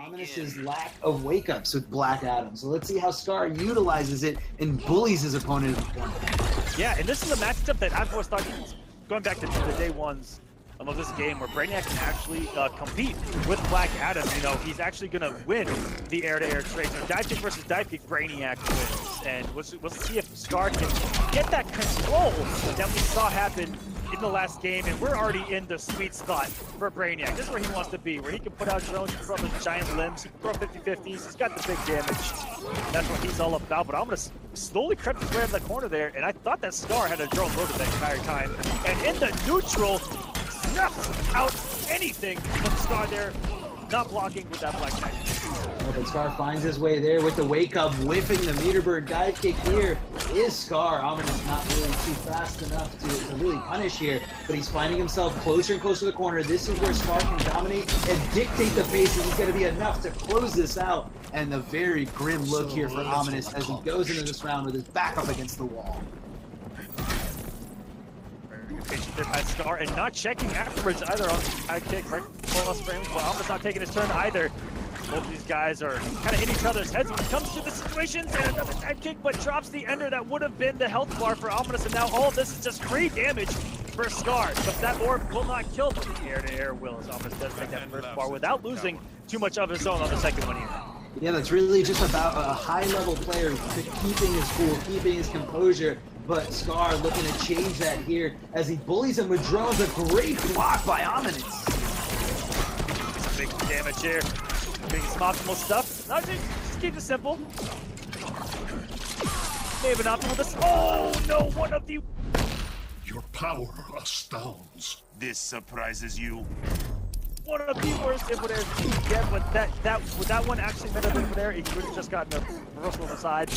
Ominous's lack of wake-ups with Black Adam. So let's see how Scar utilizes it and bullies his opponent in the corner. Yeah, and this is a matchup that I've always thought, going back to the day ones of this game, where Brainiac can actually compete with Black Adam. You know, he's actually going to win the air-to-air trade. So dive kick versus dive kick, Brainiac wins. And we'll see if Scar can get that control that we saw happen in the last game, and we're already in the sweet spot for Brainiac. This is where he wants to be, where he can put out drones from his giant limbs, he can throw 50-50s, he's got the big damage. That's what he's all about, but I'm gonna slowly creep his way out of the corner there, and I thought that Scar had a drone loaded that entire time. And in the neutral, snuffs out anything from Scar there, not blocking with that Black Knight. Oh, but Scar finds his way there with the wake up, whiffing the meter bird dive kick here. Is Scar. Ominous not really too fast enough to really punish here, but he's finding himself closer and closer to the corner. This is where Scar can dominate and dictate the pace, and he's going to be enough to close this out. And the very grim look here for Ominous as he goes into this round with his back up against the wall. Patient there by Scar, and not checking afterwards either on high kick, right? Plus frames, but Ominous not taking his turn either. Both of these guys are kind of in each other's heads when it comes to the situations, and another dive kick, but drops the ender that would have been the health bar for Ominous, and now all of this is just free damage for Scar. But that orb will not kill, but the air-to-air will, as Ominous does take that first bar without losing too much of his own on the second one here. Yeah, that's really just about a high-level player keeping his cool, keeping his composure. But Scar looking to change that here as he bullies him with drones. A great block by Ominous. Some big damage here. Doing some optimal stuff. No, just keep it simple. Maybe not optimal this. Oh no, one of the. Your power astounds. This surprises you. One of the worst input airs you can get, but that one actually meant a bit there. He would have just gotten a reversal on the side.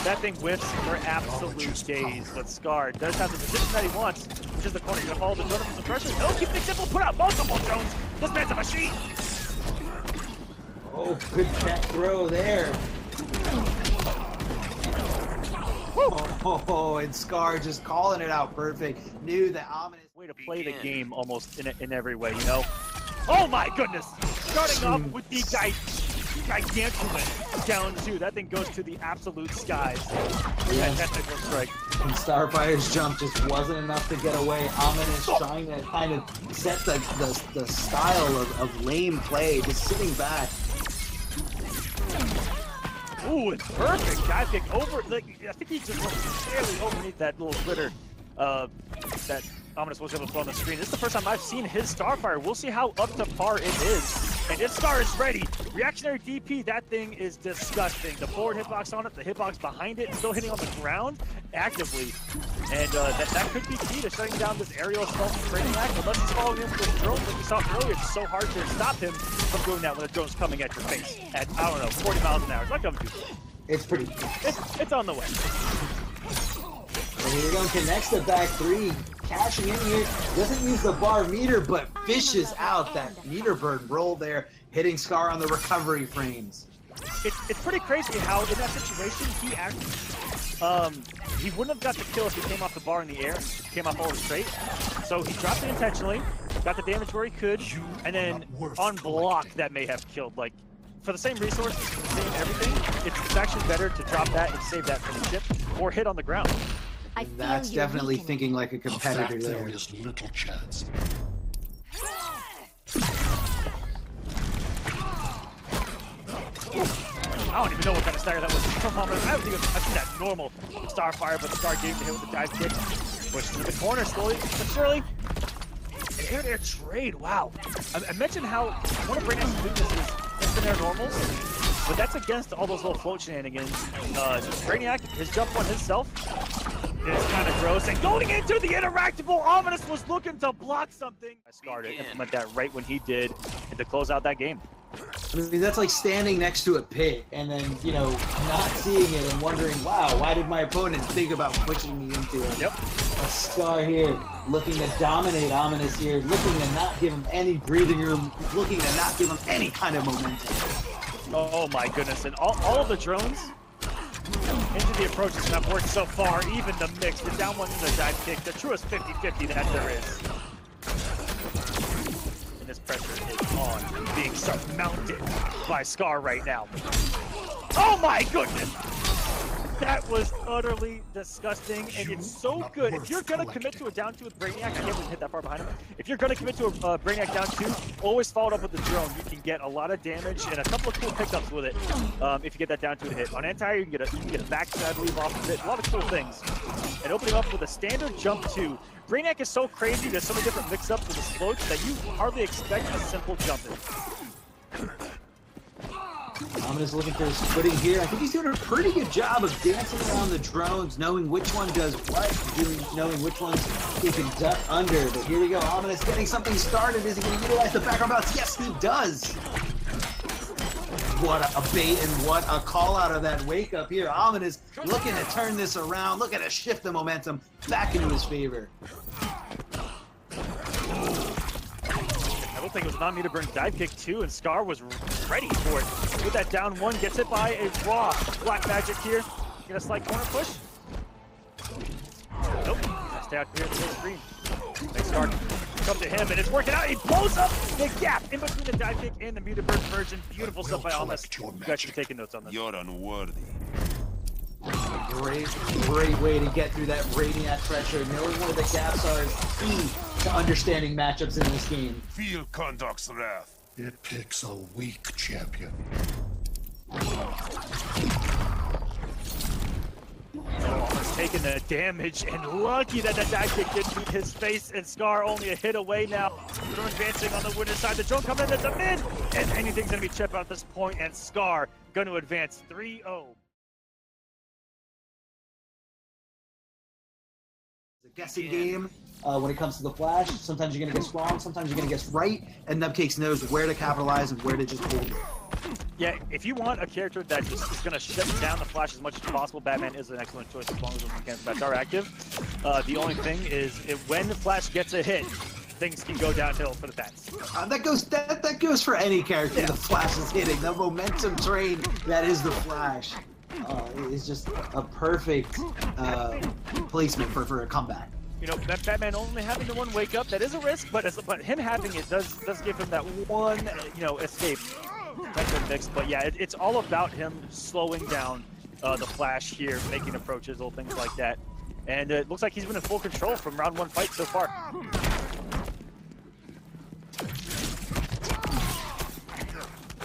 That thing whiffs for absolute days, but Scar does have the position that he wants, which is the corner. He's gonna follow the drone from the pressure. No, keep things simple, put out multiple drones. This man's a machine. Oh, good cat throw there. Oh, and Scar just calling it out perfect. Knew that Ominous way to play the game almost in every way, you know? Oh my goodness! Starting off with the gigantuan down two. That thing goes to the absolute skies. Yes. Technical strike. And Starfire's jump just wasn't enough to get away. Ominous trying to kind of set the style of lame play, just sitting back. Ooh, it's perfect. Dive kick over. Like, I think he just went fairly overneath that little glitter that Ominous was able to throw on the screen. This is the first time I've seen his Starfire. We'll see how up to par it is. And if Scar is ready, reactionary DP, that thing is disgusting. The forward hitbox on it, the hitbox behind it, still hitting on the ground actively. And that could be key to shutting down this aerial assault from Brainiac. Unless he's following him with drones like we saw earlier, it's so hard to stop him from doing that when the drone's coming at your face at, I don't know, 40 miles an hour. It's not coming to you. It's pretty. It's on the way. And here we go, connects the back three, cashing in here, doesn't use the bar meter, but fishes out that meter bird roll there, hitting Scar on the recovery frames. It's pretty crazy how in that situation he actually he wouldn't have got the kill if he came off the bar in the air, came off all straight. So he dropped it intentionally, got the damage where he could, and then on block that may have killed. Like, for the same resources, the same everything, it's actually better to drop that and save that for the ship or hit on the ground. That's definitely thinking like a competitor there. There is little chance. I don't even know what kind of stagger that was from Ominous. I don't think I've seen that normal Starfire, but Scar gave the hit with the dive kick. Pushed into the corner slowly but surely. An air-to-air trade, wow. I mentioned how one of Brainiac's weaknesses is in air normals, but that's against all those little float shenanigans. Brainiac, his jump on himself is kind of gross. And going into the interactable, Ominous was looking to block something. Scar to implement that right when he did and to close out that game. I mean, that's like standing next to a pit and then, you know, not seeing it and wondering, wow, why did my opponent think about pushing me into it? Yep. A Scar here, looking to dominate Ominous here, looking to not give him any breathing room, looking to not give him any kind of momentum. Oh my goodness, and all of the drones into the approaches have worked so far, even the mix, the down one and the dive kick, the truest 50-50 that there is. And this pressure is on, being surmounted by Scar right now. Oh my goodness! That was utterly disgusting, and it's so good. If you're gonna commit to a down 2 with Brainiac, I can't believe hit that far behind him. If you're gonna commit to a Brainiac down 2, always follow it up with the drone. You can get a lot of damage and a couple of cool pickups with it. If you get that down 2 to hit. On anti-air, you can get a backstab, I believe, off of it. A lot of cool things. And opening up with a standard jump 2. Brainiac is so crazy, there's so many different mix-ups with his floats that you hardly expect a simple jump in. Ominous looking for his footing here. I think he's doing a pretty good job of dancing around the drones, knowing which one does what, knowing which ones he can duck under. But here we go, Ominous getting something started. Is he going to utilize the background bounce? Yes, he does. What a bait and what a call out of that wake up here. Ominous looking to turn this around, looking to shift the momentum back into his favor. I don't think it was a non-meter burn dive kick too, and Scar was ready for it. With that down 1, gets hit by a raw black magic here. Get a slight corner push. Nope. Stay out here at the screen. Makes Scar come to him, and it's working out. He blows up the gap in between the dive kick and the meter burn version. Beautiful stuff by Almas. You guys should be taking notes on this. You're unworthy. Great way to get through that Brainiac pressure. Knowing where the gaps are is key to understanding matchups in this game. Feel Conduct's wrath. It picks a weak champion. Almost taking the damage, and lucky that the dive kick didn't beat his face, and Scar only a hit away now. They're advancing on the winner's side. The drone coming in at the mid, and anything's going to be chipped out at this point, and Scar going to advance 3-0. It's a guessing game when it comes to the Flash. Sometimes you're going to guess wrong, sometimes you're going to guess right, and Nubcakes knows where to capitalize and where to just hold it. Yeah, if you want a character that just is going to shut down the Flash as much as possible, Batman is an excellent choice as long as those mechanics bats are active. The only thing is, when the Flash gets a hit, things can go downhill for the bats. That goes for any character the Flash is hitting. The momentum train that is the Flash is just a perfect placement for a comeback. You know, Batman only having the 1 wake up, that is a risk, but him having it does give him that 1, escape. That's a mix, but yeah, it's all about him slowing down the Flash here, making approaches, little things like that. And it looks like he's been in full control from round 1 fight so far.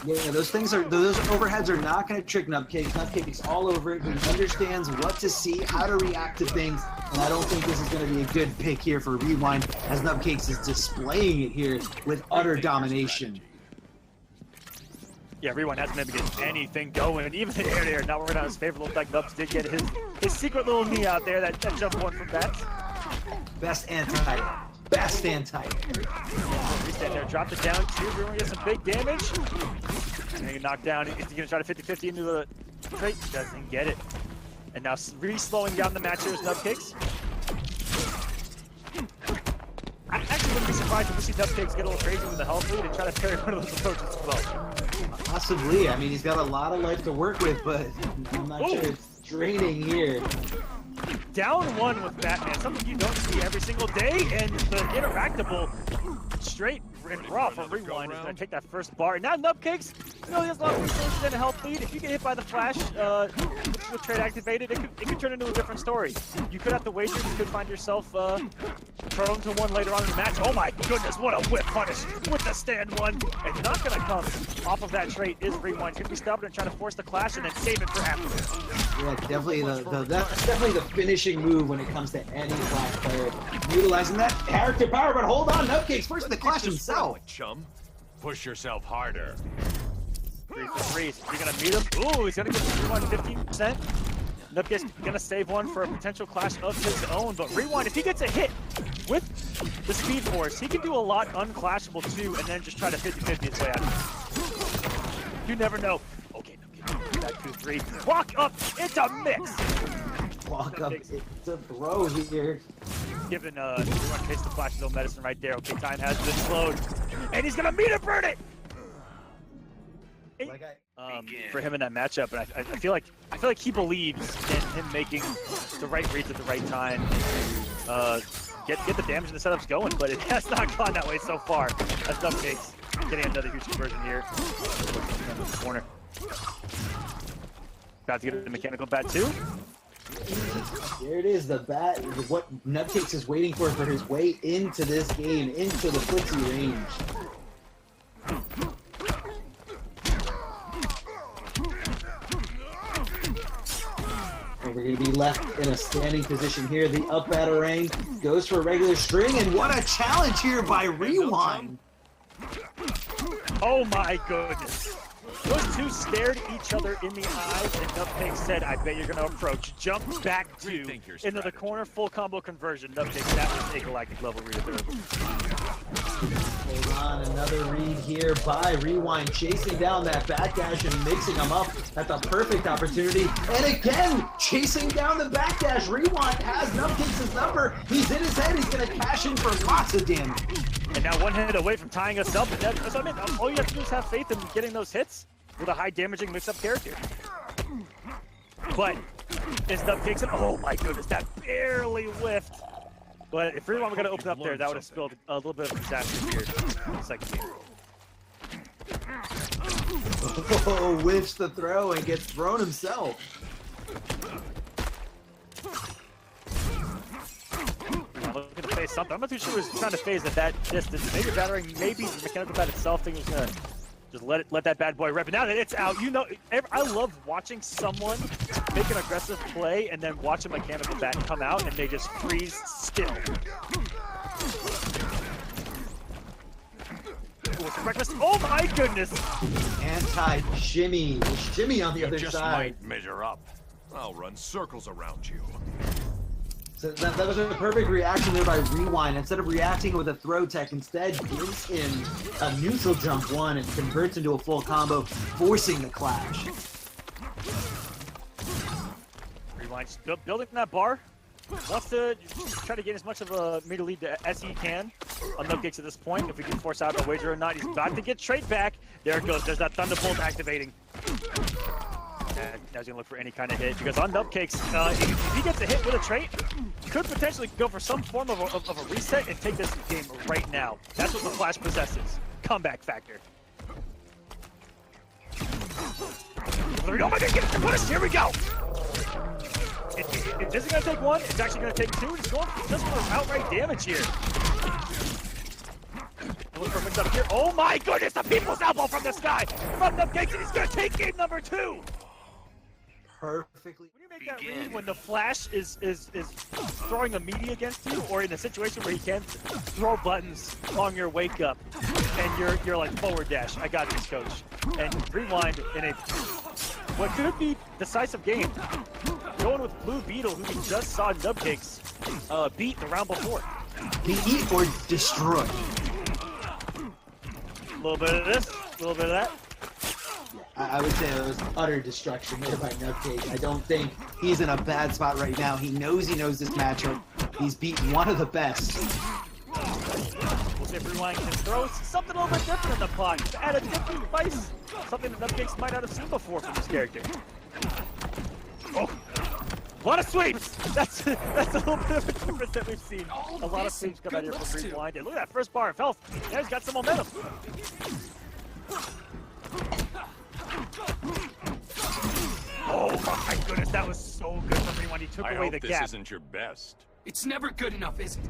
Yeah, those overheads are not going to trick Nubcakes. Nubcakes all over it. He understands what to see, how to react to things, and I don't think this is going to be a good pick here for Rewind, as Nubcakes is displaying it here with utter domination. Yeah, Rewind hasn't been able to get anything going, even the air not working out his favor. Looks like Nubs did get his secret little knee out there, that jump 1 from Bats. Best anti. Best anti. Restand there, dropped it down 2. We're gonna get some big damage. And he knocked down. Is he gonna try to 50-50 into the trait? Doesn't get it. And now slowing down the match here is Nubcakes. I actually wouldn't be surprised if we see Nubcakes get a little crazy with the health lead and try to parry one of those approaches as well. Possibly. I mean, he's got a lot of life to work with, but I'm not sure it's draining here. Down 1 with Batman, something you don't see every single day, and the interactable straight and raw from Rewind is going to take that first bar. And now Nubcakes, he has a lot of resources and a health lead. If you get hit by the Flash with trade activated, it could turn into a different story. You could have to wager, you could find yourself prone to 1 later on in the match. Oh my goodness, what a whip punish with the stand 1. And not going to come off of that trait is Rewind. He's going to be stubborn and trying to force the clash and then save it for afterwards. Yeah, definitely that's definitely the finishing move when it comes to any Flash player. Utilizing that character power, but hold on, Nubcakes first the clash himself. Chum. Push yourself harder. 3 for 3. You're gonna meet him. Ooh, he's gonna get Rewind 15%. Nubcakes gonna save 1 for a potential clash of his own. But Rewind, if he gets a hit with the Speed Force, he can do a lot unclashable too, and then just try to 50-50 his way out of it. You never know. Okay, Nubcakes, that 2-3. Walk up, it's a mix. Walk up, it's a throw here. Giving Rewind takes the Flash's own medicine right there. Okay, time has been slowed, and he's gonna meter burn it. For him in that matchup, and I feel like he believes in him making the right reads at the right time to get the damage and the setups going, but it has not gone that way so far. That's Nubcakes getting another huge conversion here. Corner. About to get the mechanical bat too. There it is, the bat. What Nubcakes is waiting for his way into this game, into the footsie range. And we're going to be left in a standing position here. The up batarang goes for a regular string, and what a challenge here by Rewind. Oh my goodness. Those two stared each other in the eyes, and Nubcakes said, I bet you're going to approach. Jump back two into the corner, full combo conversion. Nubcakes, that was a galactic level read there. Hold on, another read here by Rewind, chasing down that backdash and mixing them up at the perfect opportunity. And again, chasing down the backdash. Rewind has Nubcakes' number. He's in his head. He's going to cash in for lots of damage. And now one hit away from tying us up. And that's what I mean. All you have to do is have faith in getting those hits with a high damaging mix-up character. But is Nubcakes, and oh my goodness, that barely whiffed. But if Rewind were going to open up there, that would have spilled a little bit of disaster here in the second game. Oh, whiffs the throw and gets thrown himself. Looking to phase something. I'm not too sure he was trying to phase at that distance. Maybe battering, maybe the mechanical bat itself thinking it was going to just let that bad boy rip. But now that it's out, you know, I love watching someone make an aggressive play and then watch a mechanical bat come out and they just freeze still. Oh my goodness! Anti-shimmy. Shimmy on the other Just side. might measure up. I'll run circles around you. So that was a perfect reaction there by Rewind. Instead of reacting with a throw tech, instead gives him a neutral jump one and converts into a full combo, forcing the clash. Rewind building from that bar. Wants to try to gain as much of a meter lead as he can on Nubcakes at this point. If we can force out a wager or not, he's about to get straight back. There it goes. There's that Thunderbolt activating. And now he's gonna look for any kind of hit because on Nubcakes, if he gets a hit with a trait, could potentially go for some form of a reset and take this game right now. That's what the Flash possesses. Comeback factor. Oh my God, get it to punish. Here we go. It isn't gonna take one. It's actually gonna take two. It's going just for outright damage here. Look for mix up here. Oh my goodness, the people's elbow from the sky from Nubcakes, and he's gonna take game number two. Perfectly. When you make that read, when the Flash is throwing a meaty against you, or in a situation where he can throw buttons on your wake up, and you're like forward dash. I got this, coach. And Rewind in a what could be decisive game, going with Blue Beetle, who we just saw Nubcakes beat the round before. Beat or destroy. A little bit of this, a little bit of that. I would say it was utter destruction there by Nubcakes. I don't think he's in a bad spot right now. He knows this matchup. He's beaten one of the best. We'll see if Rewind can throw something a little bit different in the pot. To add a different device. Something that Nubcakes might not have seen before from this character. Oh, a lot of sweeps. That's a little bit of a difference that we've seen. A lot of sweeps come out here from Rewind. And look at that first bar of health. Now he's got some momentum. Oh my goodness, that was so good from Rewind. He took away the gap. This isn't your best. It's never good enough, is it?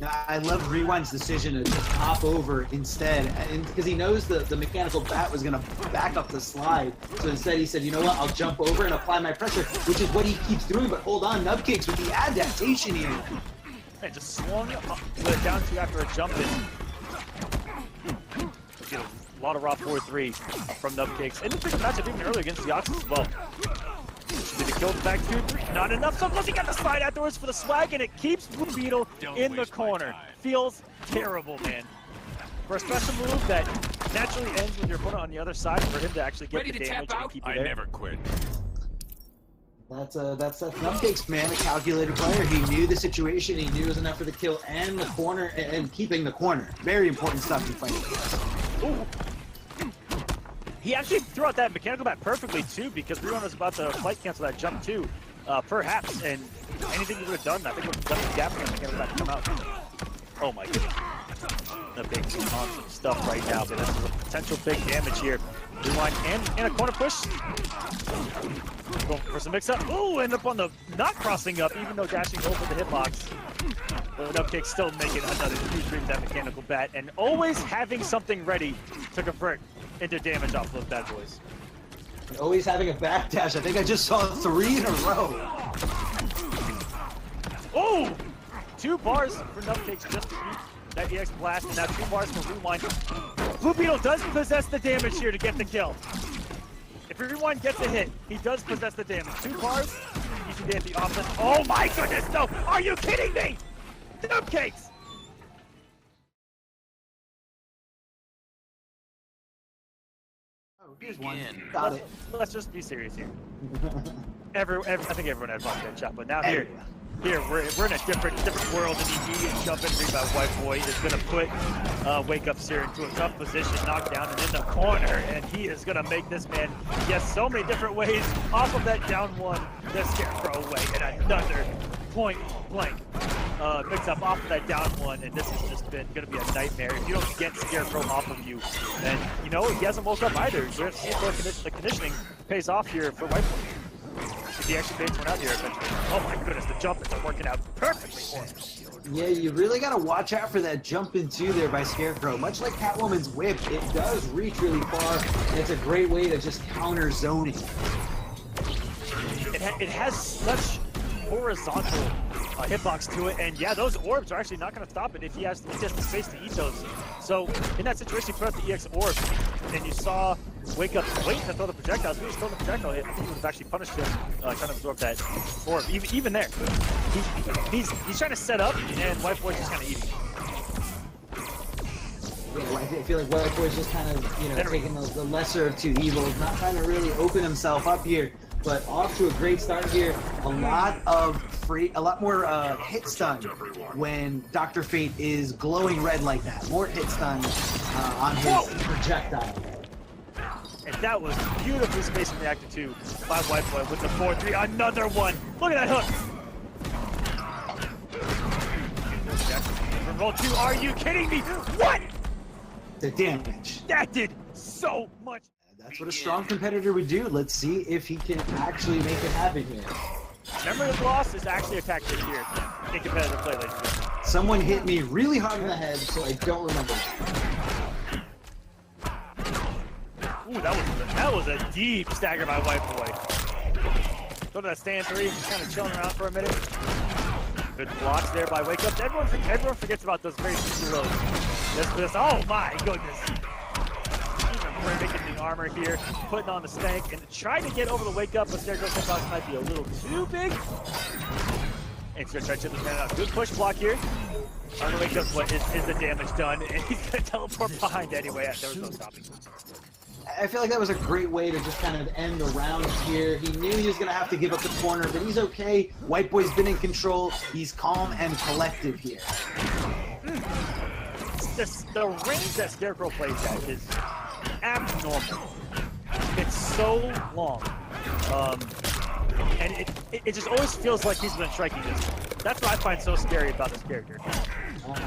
I love Rewind's decision to just hop over instead, because he knows the mechanical bat was going to back up the slide. So instead he said, you know what, I'll jump over and apply my pressure, which is what he keeps doing. But hold on, Nubcakes with the adaptation here. And just swung with a down two after a jump in. Get a lot of raw 4-3 from Nubcakes. And this is a matchup even earlier against Deoxys as well. Did he kill the back 2-3? Not enough. So close. He got the slide afterwards for the swag, and it keeps Blue Beetle in the corner. Feels terrible, man. For a special move that naturally ends with your opponent on the other side, for him to actually get the damage and keep it there. I never quit. That's Nubcakes, man, a calculated player. He knew the situation. He knew it was enough for the kill and the corner and keeping the corner. Very important stuff in fighting. Ooh. He actually threw out that mechanical bat perfectly too, because Rewind was about to flight cancel that jump too, perhaps, and anything he would have done, I think would have done the gap for the mechanical bat to come out. Oh my goodness. Nubcakes on some stuff right now, but this is a potential big damage here. Rewind and a corner push. Going for some mix-up. Ooh, end up on the not crossing up, even though dashing over the hitbox. But Nubcakes still making another huge read with that mechanical bat, and always having something ready to convert into damage off those bad boys. And always having a backdash. I think I just saw 3 in a row. Oh! 2 bars for Nubcakes just to beat that EX blast, and now 2 bars for Rewind. Blue Beetle does possess the damage here to get the kill. If Rewind gets a hit, he does possess the damage. 2 bars, you can get the offense. Oh my goodness, no! Are you kidding me? Nubcakes! Got it. Let's just be serious here. I think everyone had fun that shot, but now here we're in a different world, and the immediate jump and rebound WhiteBoi is going to put Wakeups here into a tough position, knocked down and in the corner, and he is going to make this man guess so many different ways off of that down one, the Scarecrow away, and another point blank mix up off of that down one, and this has just been going to be a nightmare. If you don't get Scarecrow off of you, then, you know, he hasn't woke up either. You're see if the conditioning pays off here for WhiteBoi. If he actually baits one out here eventually. Oh my goodness, the jump is working out perfectly for him. Yeah, you really got to watch out for that jump into there by Scarecrow. Much like Catwoman's whip, it does reach really far, and it's a great way to just counter zoning. It has such horizontal hitbox to it, and yeah, those orbs are actually not going to stop it if he has the space to eat those. So in that situation, he put out the EX orb, and you saw Wakeups waiting to throw the projectiles. If he was throwing the projectile hit, I think he would have actually punished him, trying to absorb that orb. Even there, he's trying to set up, and WhiteBoi's just kind of eating. Yeah, I feel like WhiteBoi's just kind of, you know, taking the lesser of 2 evils, not trying to really open himself up here. But off to a great start here. A lot more hit stun when Dr. Fate is glowing red like that. More hit stun on his projectile. And that was beautifully spaced and reacted to by WhiteBoi with the 4-3. Another one. Look at that hook. Roll 2. Are you kidding me? What? The damage. That did so much. That's what a strong competitor would do. Let's see if he can actually make it happen here. Memory of loss is actually a tactic here in competitive play, ladies and gentlemen. Someone hit me really hard in the head, so I don't remember. Ooh, that was a deep stagger by WhiteBoi. Go to that stand 3, just kind of chilling around for a minute. Good blocks there by Wakeups. Everyone forgets about those very easy lows. Oh my goodness. Making the armor here, putting on the stank, and trying to get over the wake up, but Scarecrow's hitbox might be a little too big. And he's gonna try to chip this man out. Good push block here. On the wake up, what is the damage done? And he's gonna teleport behind anyway. There was no stopping. I feel like that was a great way to just kind of end the round here. He knew he was going to have to give up the corner, but he's okay. WhiteBoi's been in control. He's calm and collective here. The range that Scarecrow plays at is abnormal. It's so long. And it just always feels like he's been striking this. That's what I find so scary about this character.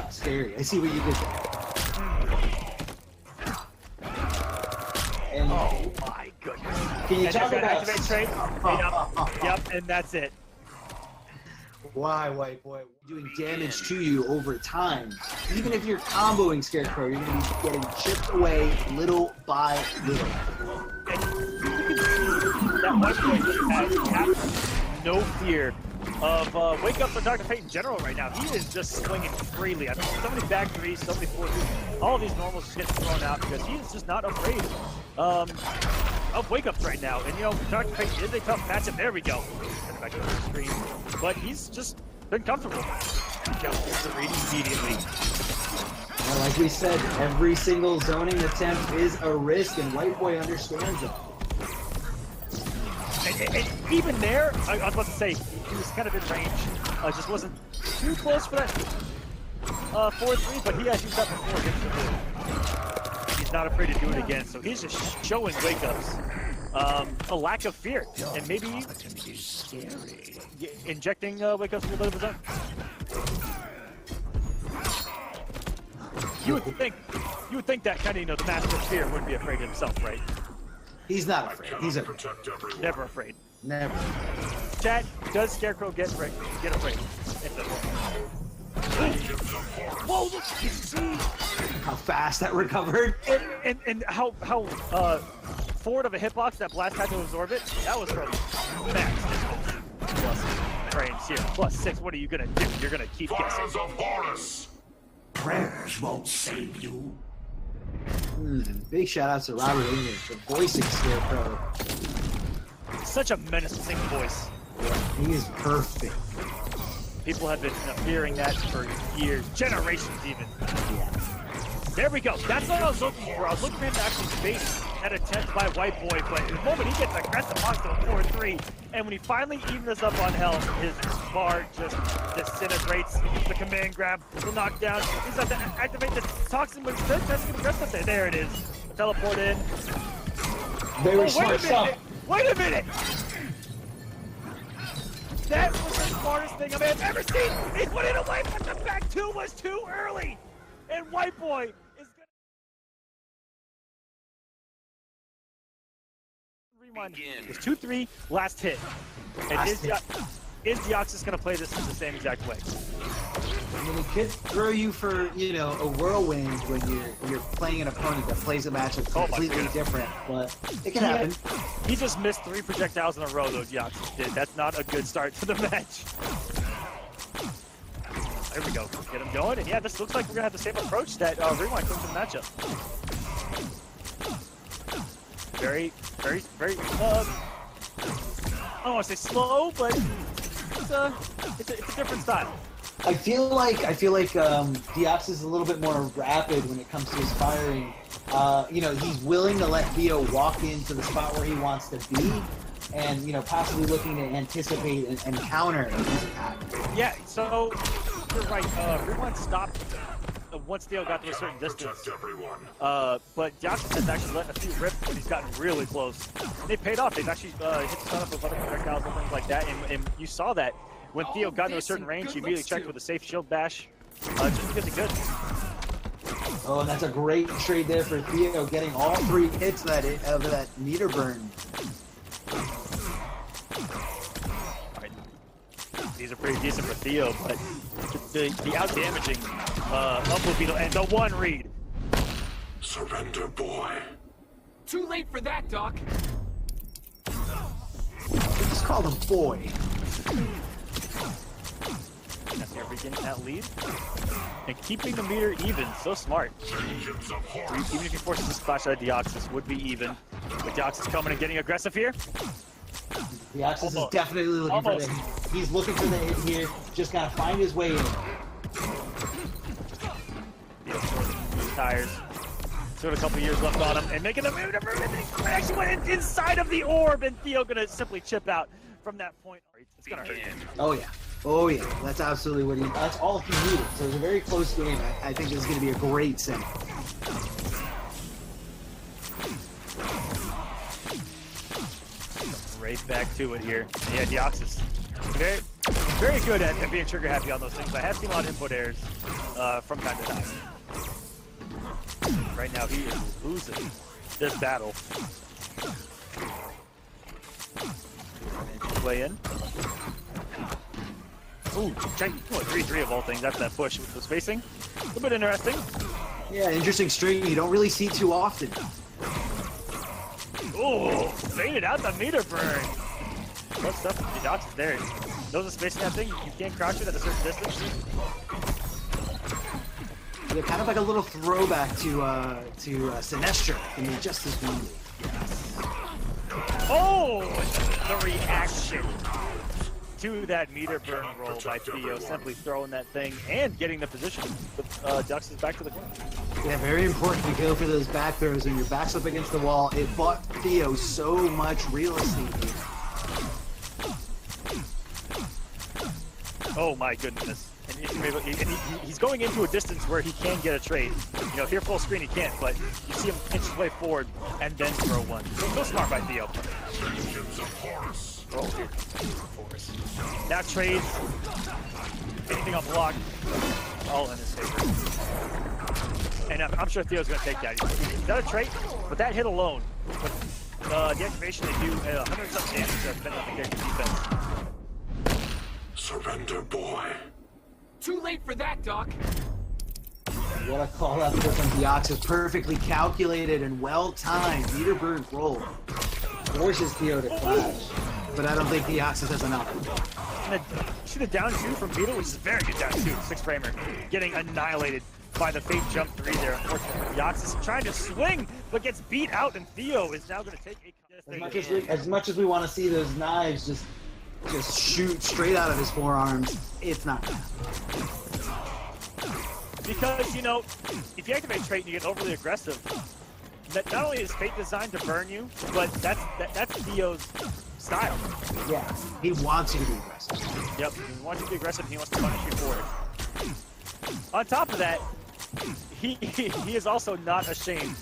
Scary. I see what you did there. And oh my goodness. Can you talk about activate trade? Yep, and that's it. Why, WhiteBoi? Doing damage to you over time. Even if you're comboing Scarecrow, you're going to be getting chipped away little by little. And you can see that WhiteBoi has no fear of Wakeups or Dr. Fate in general right now. He is just swinging freely. I mean, so many back threes, so many 4-3s. All of these normals just getting thrown out because he is just not afraid of Wakeups right now. And, you know, Dr. Fate is a tough matchup. There we go. Back to the screen. But he's just been comfortable. Gets the read immediately. Well, like we said, every single zoning attempt is a risk, and WhiteBoi understands it. And even there, I was about to say, he was kind of in range. Just wasn't too close for that 4-3, but he has used that before against the board. And he's not afraid to do it again, so he's just showing Wakeups a lack of fear, and maybe injecting Wakeups a little bit of his own. you would think that kind of, you know, the master of fear wouldn't be afraid himself, right? He's not afraid. He's Never afraid. never. Chat, does Scarecrow get afraid? Whoa, look, see How fast that recovered. and how forward of a hitbox that blast had to absorb it. That was from Max. Plus frames here. Plus 6. What are you gonna do? You're gonna keep guessing. Prayers won't save you. Big shout out to Robert English for voicing Scarecrow. Such a menacing voice. He is perfect. People have been fearing that for years, generations even. Yeah. There we go. That's what I was looking for. I was looking for him to actually face that attempt by WhiteBoi, but the moment he gets aggressive onto a 4-3, and when he finally evens us up on health, his bar just disintegrates. The command grab, the knockdown. He's got to activate the toxin, but he's trying to get aggressive there. There it is. Teleport in. Very smart stuff. Wait a minute! That was the smartest thing I may have ever seen! He put it away, but the back two was too early! And WhiteBoi is gonna... Rewind. It's 2-3, last hit. And is Deoxys gonna play this in the same exact way? I mean, it could throw you for, you know, a whirlwind when you're playing an opponent that plays a matchup completely different, but it can happen. He just missed 3 projectiles in a row, though, Deoxys did. That's not a good start to the match. There we go. Get him going, and yeah, this looks like we're gonna have the same approach that Rewind took to the matchup. Very, I don't want to say slow, but it's a different style. I feel like Deoxys is a little bit more rapid when it comes to his firing. You know, he's willing to let Theo walk into the spot where he wants to be, and you know, possibly looking to anticipate and counter his attack. Yeah, so you're right. Rewind stopped once Theo got to a certain distance. But Deoxys has actually let a few rip when he's gotten really close. And they paid off. They've actually hit the setup with other projectiles and things like that, and you saw that. When Theo got to a certain range, he immediately checked with a safe shield bash, just because he could. Oh, and that's a great trade there for Theo, getting all 3 hits of that meter burn. Right. These are pretty decent for Theo, but the out-damaging Upload Beetle and the 1 read. Surrender, boy. Too late for that, Doc. Just call him boy. That's never getting that lead. And keeping the meter even, so smart. Even if he forces a splash out of Deoxys, would be even. But Deoxys coming and getting aggressive here. Deoxys is definitely looking for the hit. He's looking for the hit here. Just gotta find his way in. Tires. Still a couple years left on him, and making the move. Actually went inside of the orb, and Theo gonna simply chip out from that point. It's gonna hurt him. Oh yeah. Oh yeah, that's absolutely what that's all he needed. So it was a very close game. I think this is going to be a great semi. Right back to it here. Yeah, Deoxys. Very good at being trigger happy on those things. I have seen a lot of input errors from time to time. Right now he is losing this battle. Play in. Ooh, check 3-3 of all things. That's that push with the spacing. A little bit interesting. Yeah, interesting string you don't really see too often. Ooh, faded out the meter burn. What stuff? The Deoxys there. Those are spacing that thing. You can't crouch it at a certain distance. Yeah, kind of like a little throwback to Sinestro in the Justice One. Oh, the reaction to that meter burn roll by Theo, simply throwing that thing and getting the position with Deoxys back to the corner. Yeah, very important to go for those back throws when your back's up against the wall. It bought Theo so much real estate here. Oh my goodness. And he's going into a distance where he can get a trade. You know, here full screen he can't, but you see him inch his way forward and then throw one. So smart by Theo. Oh, here comes now trades. Anything on block, all in his favor. And I'm sure Theo's going to take that. Is that a trait? But that hit alone, with the activation, they do 100-something damage to defend up against defense. Surrender, boy. Too late for that, Doc. What a call out there from Deoxys. Perfectly calculated and well-timed. Meterbird roll. Forces Theo to flash. But I don't think Deoxys has enough. And shoot a down 2 from Beetle, which is a very good down 2. 6-framer. Getting annihilated by the fake jump 3 there. Unfortunately, Deoxys trying to swing, but gets beat out, and Theo is now going to take a As much as we want to see those knives just shoot straight out of his forearms, it's not gonna happen. Because, you know, if you activate trait and you get overly aggressive, not only is Fate designed to burn you, but that's Theo's style. Yeah, he wants you to be aggressive. Yep, he wants you to be aggressive, he wants to punish you for it. On top of that, he is also not ashamed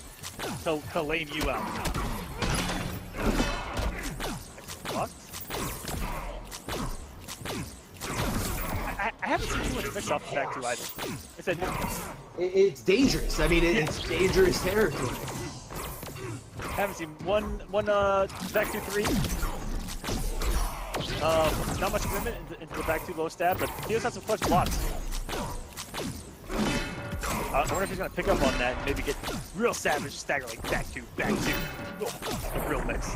to lane you out. What? I haven't seen too much mix off the back 2 either. I said It's dangerous. I mean, it's dangerous territory. haven't seen one back 2-3. Not much movement into the back 2 low stab, but he does have some clutch blocks. I wonder if he's gonna pick up on that and maybe get real savage stagger like back 2. Oh, a real mix.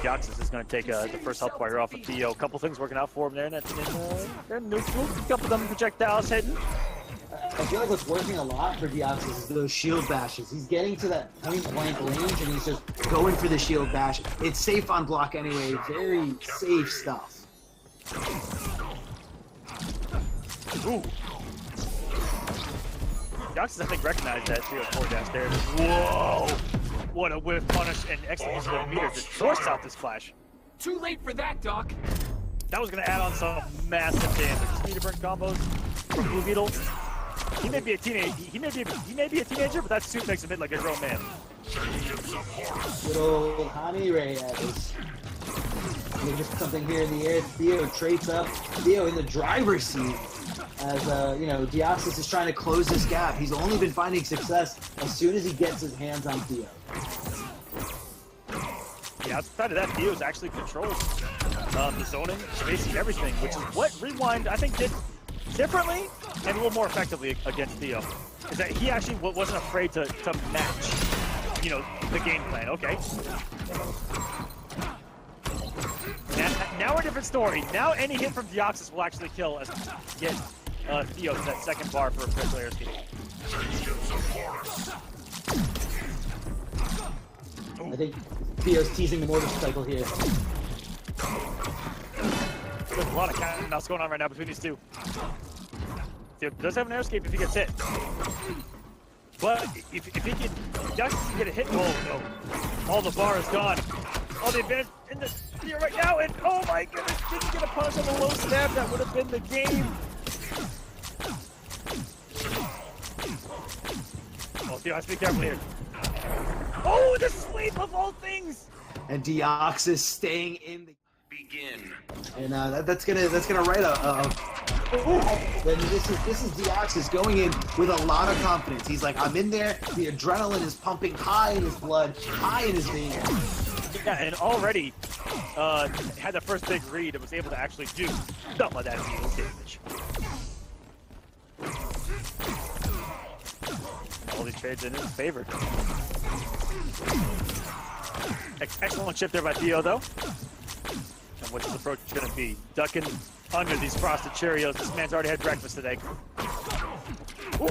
Deoxys is going to take the first health wire off of Theo. A couple things working out for him there. And they're neutral. A couple of them projectiles hitting. I feel like what's working a lot for Deoxys is those shield bashes. He's getting to that point-blank range, and he's just going for the shield bash. It's safe on block anyway. Very safe stuff. Ooh. Deoxys, I think, recognized that Theo 4 dash there. Whoa! What a whiff punish and excellent use of meter. Just forced out this flash. Too late for that, Doc. That was going to add on some massive damage. Meter burn combos from Blue Beetle. He may be a teenager. He may be a teenager, but that suit makes him hit like a grown man. Little Honey Reyes. Maybe just something here in the air. Theo traits up. Theo in the driver's seat. As you know, Deoxys is trying to close this gap. He's only been finding success as soon as he gets his hands on Theo. Yeah, outside of that, Theo's actually controls the zoning, spacing, everything, which is what Rewind, I think, did differently and a little more effectively against Theo. Is that he actually wasn't afraid to match, you know, the game plan. Okay. Now a different story. Now any hit from Deoxys will actually kill as get Theo to that second bar for a critical air escape. I think Theo's teasing the motorcycle here. There's a lot of cat and mouse going on right now between these two. Theo does have an air escape if he gets hit. But if he can, Deoxys can get a hit. Oh no. All the bar is gone. All the advantage in the Theo right now, and oh my goodness, didn't get a punish on the low stab. That would have been the game. Oh, Theo, has to be careful here. Oh, the sweep of all things! And Deoxys staying in the Begin. and that's gonna write then this is Deoxys going in with a lot of confidence. He's like, I'm in there. The adrenaline is pumping high in his blood, high in his veins. Yeah, and already had the first big read and was able to actually do some of that Beetle damage. All these trades in his favor. Excellent chip there by Theo, though. And what's his approach going to be? Ducking under these frosted Cheerios. This man's already had breakfast today. Ooh.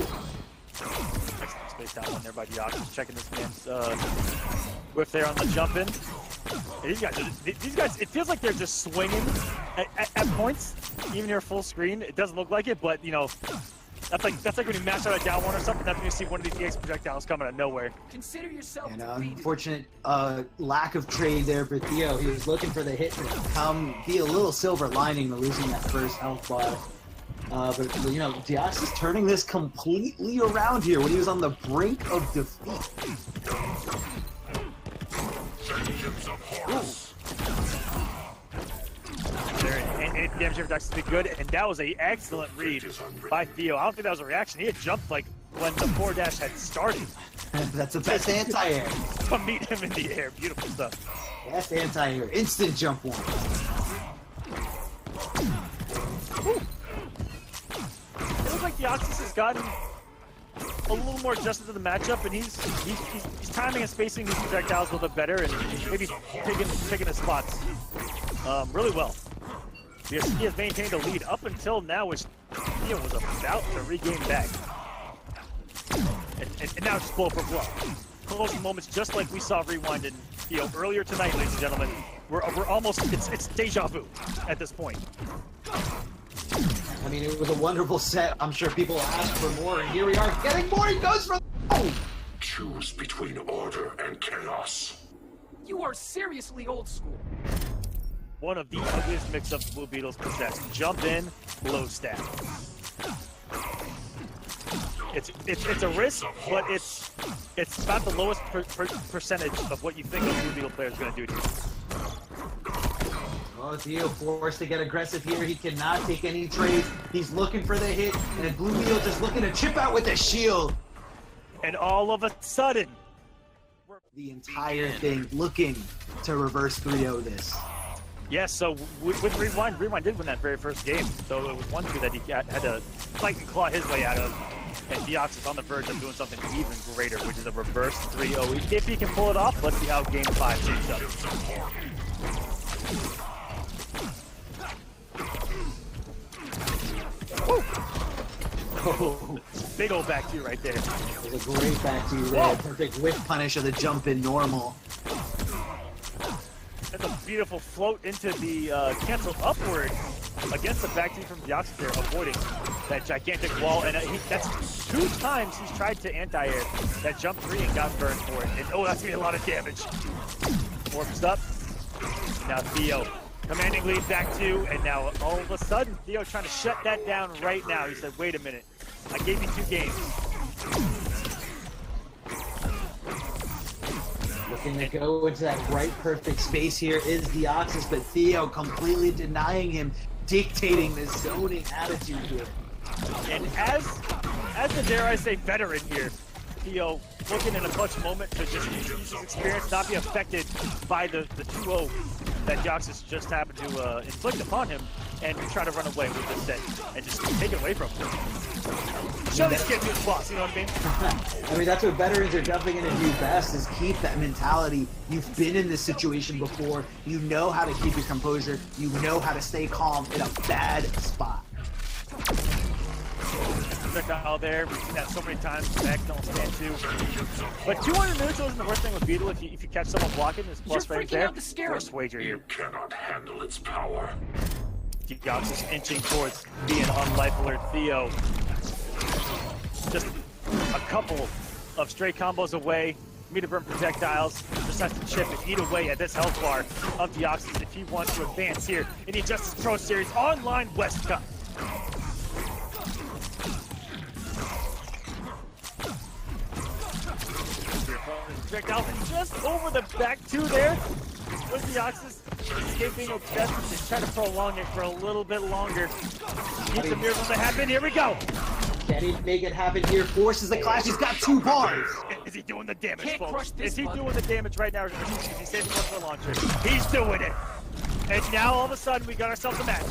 Excellent space down one there by Deoxys. Checking this man's whiff there on the jump in. These guys, it feels like they're just swinging at points, even here full screen. It doesn't look like it, but you know, that's like when you mash out a down one or something. That's when you see one of these EX projectiles coming out of nowhere. Consider yourself And defeated. unfortunate lack of trade there for Theo. He was looking for the hit to be a little silver lining to losing that first health bar. But you know, Deoxys turning this completely around here when he was on the brink of defeat. And damage here for Deoxys to be good, and that was an excellent read by Theo. I don't think that was a reaction. He had jumped like when the 4-dash had started. That's the best anti-air. To meet him in the air. Beautiful stuff. Best anti-air. Instant jump one. It looks like Deoxys has gotten a little more adjusted to the matchup, and he's timing and spacing his projectiles a little bit better, and maybe picking his spots really well. Because he has maintained a lead up until now, which Theo was about to regain back. And now it's blow for blow. Closing moments, just like we saw Rewind and Theo earlier tonight, ladies and gentlemen. We're almost, it's deja vu at this point. I mean, it was a wonderful set. I'm sure people asked for more, and here we are getting more. He goes for Choose between order and chaos. You are seriously old school. One of the ugliest mix-ups Blue Beetles possess. Jump in, low stat. It's a risk, but it's about the lowest percentage of what you think a Blue Beetle player is going to do to you. Oh, Theo forced to get aggressive here. He cannot take any trades. He's looking for the hit, and Blue Beetle just looking to chip out with a shield. And all of a sudden, The entire thing looking to reverse 3-0 this. yes, so with Rewind did win that very first game. So it was 1-2 that he had to fight and claw his way out of. And Deoxys on the verge of doing something even greater, which is a reverse 3-0. If he can pull it off, let's see how game 5 shapes up. Oh, big old back to you right there. It was a great back to you there. Perfect whiff punish of the jump in normal. That's a beautiful float into the cancel upward against the back two from Deoxys there, avoiding that gigantic wall. And that's 2 times he's tried to anti-air that jump 3 and got burned for it. And oh, that's gonna be a lot of damage. Warps up. Now Theo commanding lead back 2, and now all of a sudden Theo trying to shut that down right now. He said, wait a minute, I gave you 2 games. Looking to go into that right perfect space here is Deoxys, but Theo completely denying him, dictating the zoning attitude here. And as the, dare I say, veteran here, Theo looking in a clutch moment to just use his experience, not be affected by the 2-0 that Deoxys just happened to inflict upon him, and try to run away with this set and just take it away from him. Show this kid who's boss, you know what I mean? I mean, that's what veterans are jumping in to do best, is keep that mentality. You've been in this situation before. You know how to keep your composure. You know how to stay calm in a bad spot. Projectile there, we've seen that so many times. Back don't stand 2. But 200 neutral isn't the worst thing with Beetle. If you catch someone blocking, there's plus frames there. First wager here. You cannot handle its power. Deoxys inching towards being on life alert. Theo just a couple of stray combos away. Meter burn projectiles. Just has to chip and eat away at this health bar of Deoxys if he wants to advance here in the Injustice Pro Series Online West Cup. Projectile just over the back 2 there. With Deoxys escaping a test to try to prolong it for a little bit longer. Needs a miracle to happen. Here we go. Can he make it happen here? Forces the clash. He's got 2 bars. Is he doing the damage, Can't crush folks? this Is he one. doing the damage right now? Or is he saving one for a launcher? He's doing it. And now all of a sudden we got ourselves a match.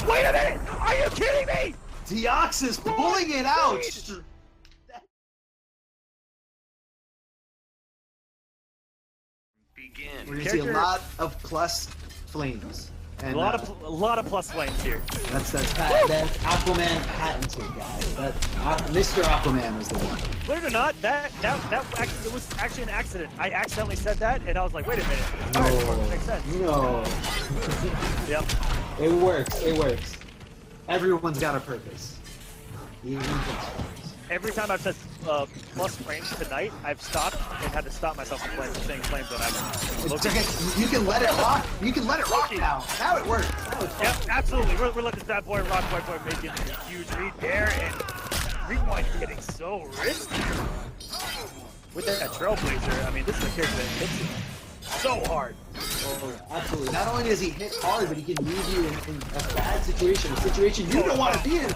Wait a minute! Are you kidding me? Deoxys pulling it out. Begin. We're gonna see a lot of plus flames. And, A lot of plus flames here. that's Aquaman patented, guys. Mr. Aquaman was the one. Believe it or not, that actually, it was actually an accident. I accidentally said that, and I was like, wait a minute. All right, makes sense. No. Yep. It works. It works. Everyone's got a purpose. Even the Every time I've said plus frames tonight, I've stopped and had to stop myself from saying flames on accident. You can let it rock. You can let it rock now. Now it works. Now it's fun. Yep, absolutely. We're letting this bad boy rock, WhiteBoi making a huge read there, and Rewind getting so risky with that Trailblazer. I mean, this is a character that hits it so hard. Oh, absolutely. Not only does he hit hard, but he can leave you in a bad situation, a situation you don't want to be in.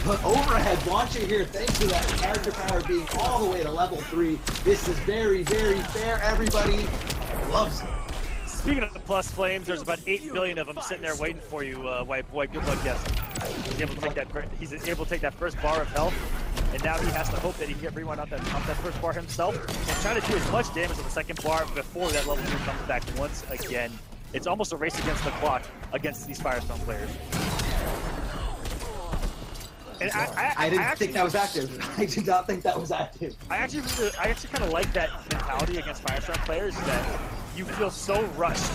But overhead launcher here, thanks to that character power being all the way to level 3. This is very, very fair. Everybody loves it. Speaking of the plus flames, there's about 8 billion of them sitting there waiting for you, WhiteBoi. Good luck, yes. He's able to take that first bar of health, and now he has to hope that he can get rewind off that first bar himself and try to do as much damage on the second bar before that level 3 comes back once again. It's almost a race against the clock against these Firestorm players. And I didn't think that was active. I did not think that was active. I actually kind of like that mentality against Firestorm players, that you feel so rushed.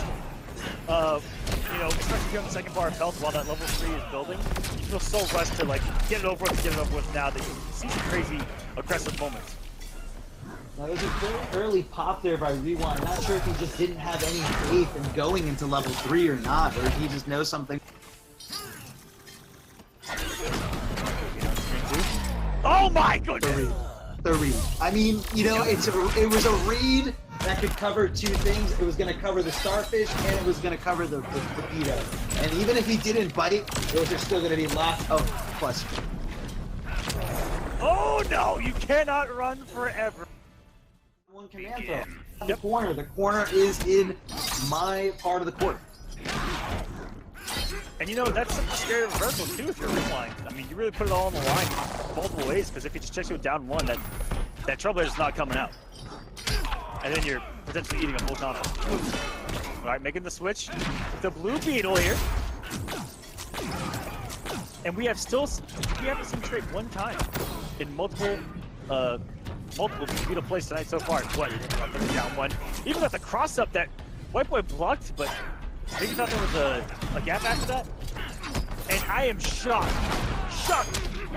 You know, especially if you're on the second bar of health while that level 3 is building, you feel so rushed to like get it over with now that you see some crazy aggressive moments. Now, there was a very early pop there by Rewind. I'm not sure if he just didn't have any faith in going into level 3 or not, or if he just knows something. Oh my goodness! The read. I mean, you know, it was a read that could cover 2 things. It was going to cover the starfish, and it was going to cover the Beetle. And even if he didn't bite, those are still going to be lots of plus. Oh no! You cannot run forever. One command throw. The corner. The corner is in my part of the court. And you know, that's such a scary reversal too if you're Rewind. I mean, you really put it all on the line multiple ways, because if he just checks you down 1, that Trailblazer's not coming out. And then you're potentially eating a whole combo. Alright, making the switch. The blue Beetle here. And we haven't seen trade 1 time in multiple Beetle plays tonight so far. What? Down 1. Even with the cross up that WhiteBoi blocked, but maybe thought there was a gap after that. And I am shocked.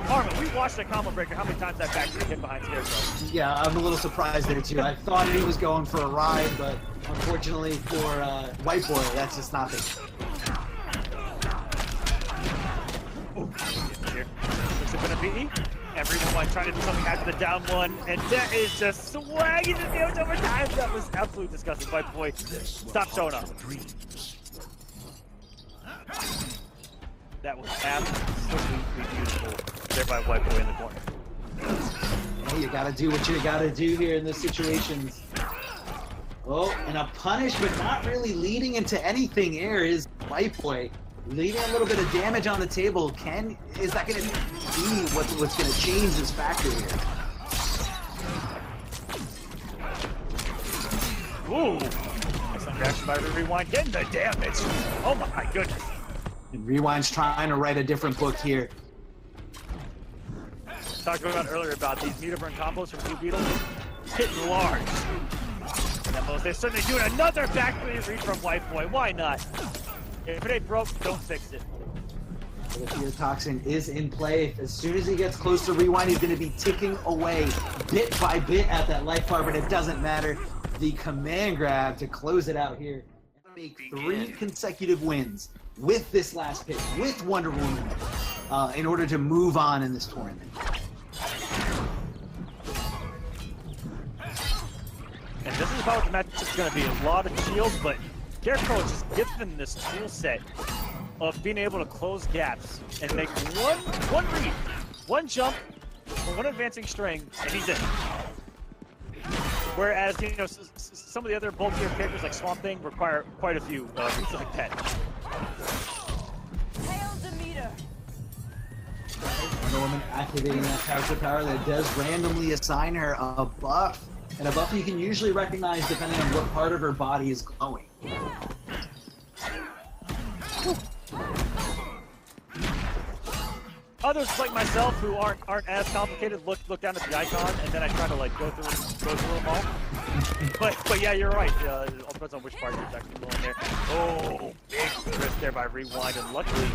Harmon, we watched that combo breaker. How many times that back hit behind Scarecrow? Yeah, I'm a little surprised there too. I thought he was going for a ride, but unfortunately for WhiteBoi, that's just not it. Here. Looks like gonna be everyone trying to do something after the down 1, and that is just swagging the damage over time. That was absolutely disgusting. WhiteBoi, stop showing up. That was absolutely beautiful there by WhiteBoi in the corner. Hey, you gotta do what you gotta do here in this situations. Oh, and a punish, but not really leading into anything here is WhiteBoi. Leaving a little bit of damage on the table. Is that gonna be what's gonna change this factor here? Ooh! Excellent reaction by Rewind, getting the damage. Oh my goodness. And Rewind's trying to write a different book here. Talked about earlier about these meter burn combos from Blue Beetle hitting large. And they're certainly doing another back read from WhiteBoi. Why not? If it ain't broke, don't fix it. The Theotoxin is in play. As soon as he gets close to Rewind, he's going to be ticking away bit by bit at that life bar, but it doesn't matter. The command grab to close it out here. Make 3 consecutive wins with this last pick, with Wonder Woman, in order to move on in this tournament. And this is about what the match is going to be. A lot of shields, but Scarecrow is just given this tool set of being able to close gaps and make one read, 1 jump, or 1 advancing string, and he's in. Whereas, you know, some of the other bulkier characters like Swamp Thing require quite a few reads like that. Wonder Woman activating that character power that does randomly assign her a buff, and a buff you can usually recognize depending on what part of her body is glowing. Others like myself who aren't as complicated look down at the icon, and then I try to like go through them all. But yeah, you're right. It all depends on which part you're actually going there. Oh, big risk there by Rewind, and luckily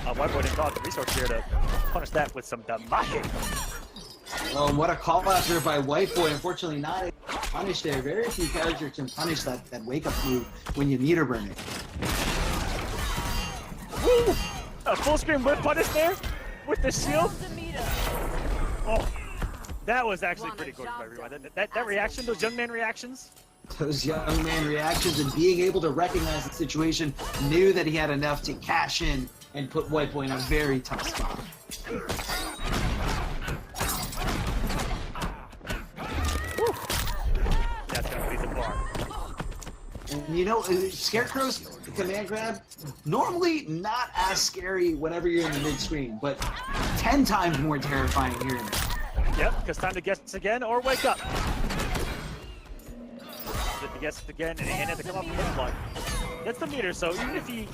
WhiteBoi didn't cause the resource here to punish that with some damage. Oh, what a call out there by WhiteBoi. Unfortunately, not punished there. Very few characters can punish that wake up move when you meter burn it. Woo! A full screen whip punish there with the shield. Oh, That was actually pretty good by Rewind. That reaction, those young man reactions. Those young man reactions and being able to recognize the situation, knew that he had enough to cash in and put WhiteBoi in a very tough spot. That's gonna be the bar. And you know, Scarecrow's command grab, normally not as scary whenever you're in the mid-screen, but 10 times more terrifying here. Yep, because time to guess again or wake up. If he guesses again and he had to come up with this one. That's the meter, so even if he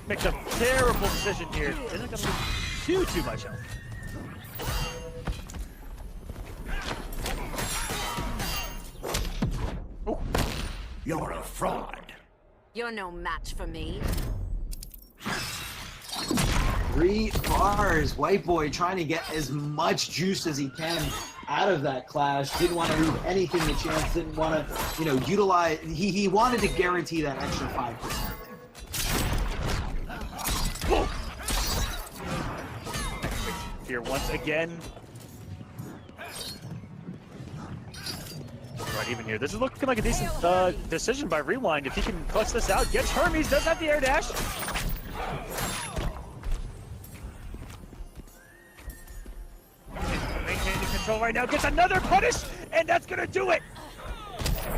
makes a terrible decision here, it isn't going to lose too much health. Ooh. You're a fraud. You're no match for me. 3 bars. WhiteBoi trying to get as much juice as he can out of that clash. Didn't want to leave anything to chance. Didn't want to, utilize. He wanted to guarantee that extra 5% there. Here once again. Right, even here. This is looking like a decent decision by Rewind. If he can clutch this out, gets Hermes, does have the air dash. Maintaining control right now, gets another punish, and that's gonna do it.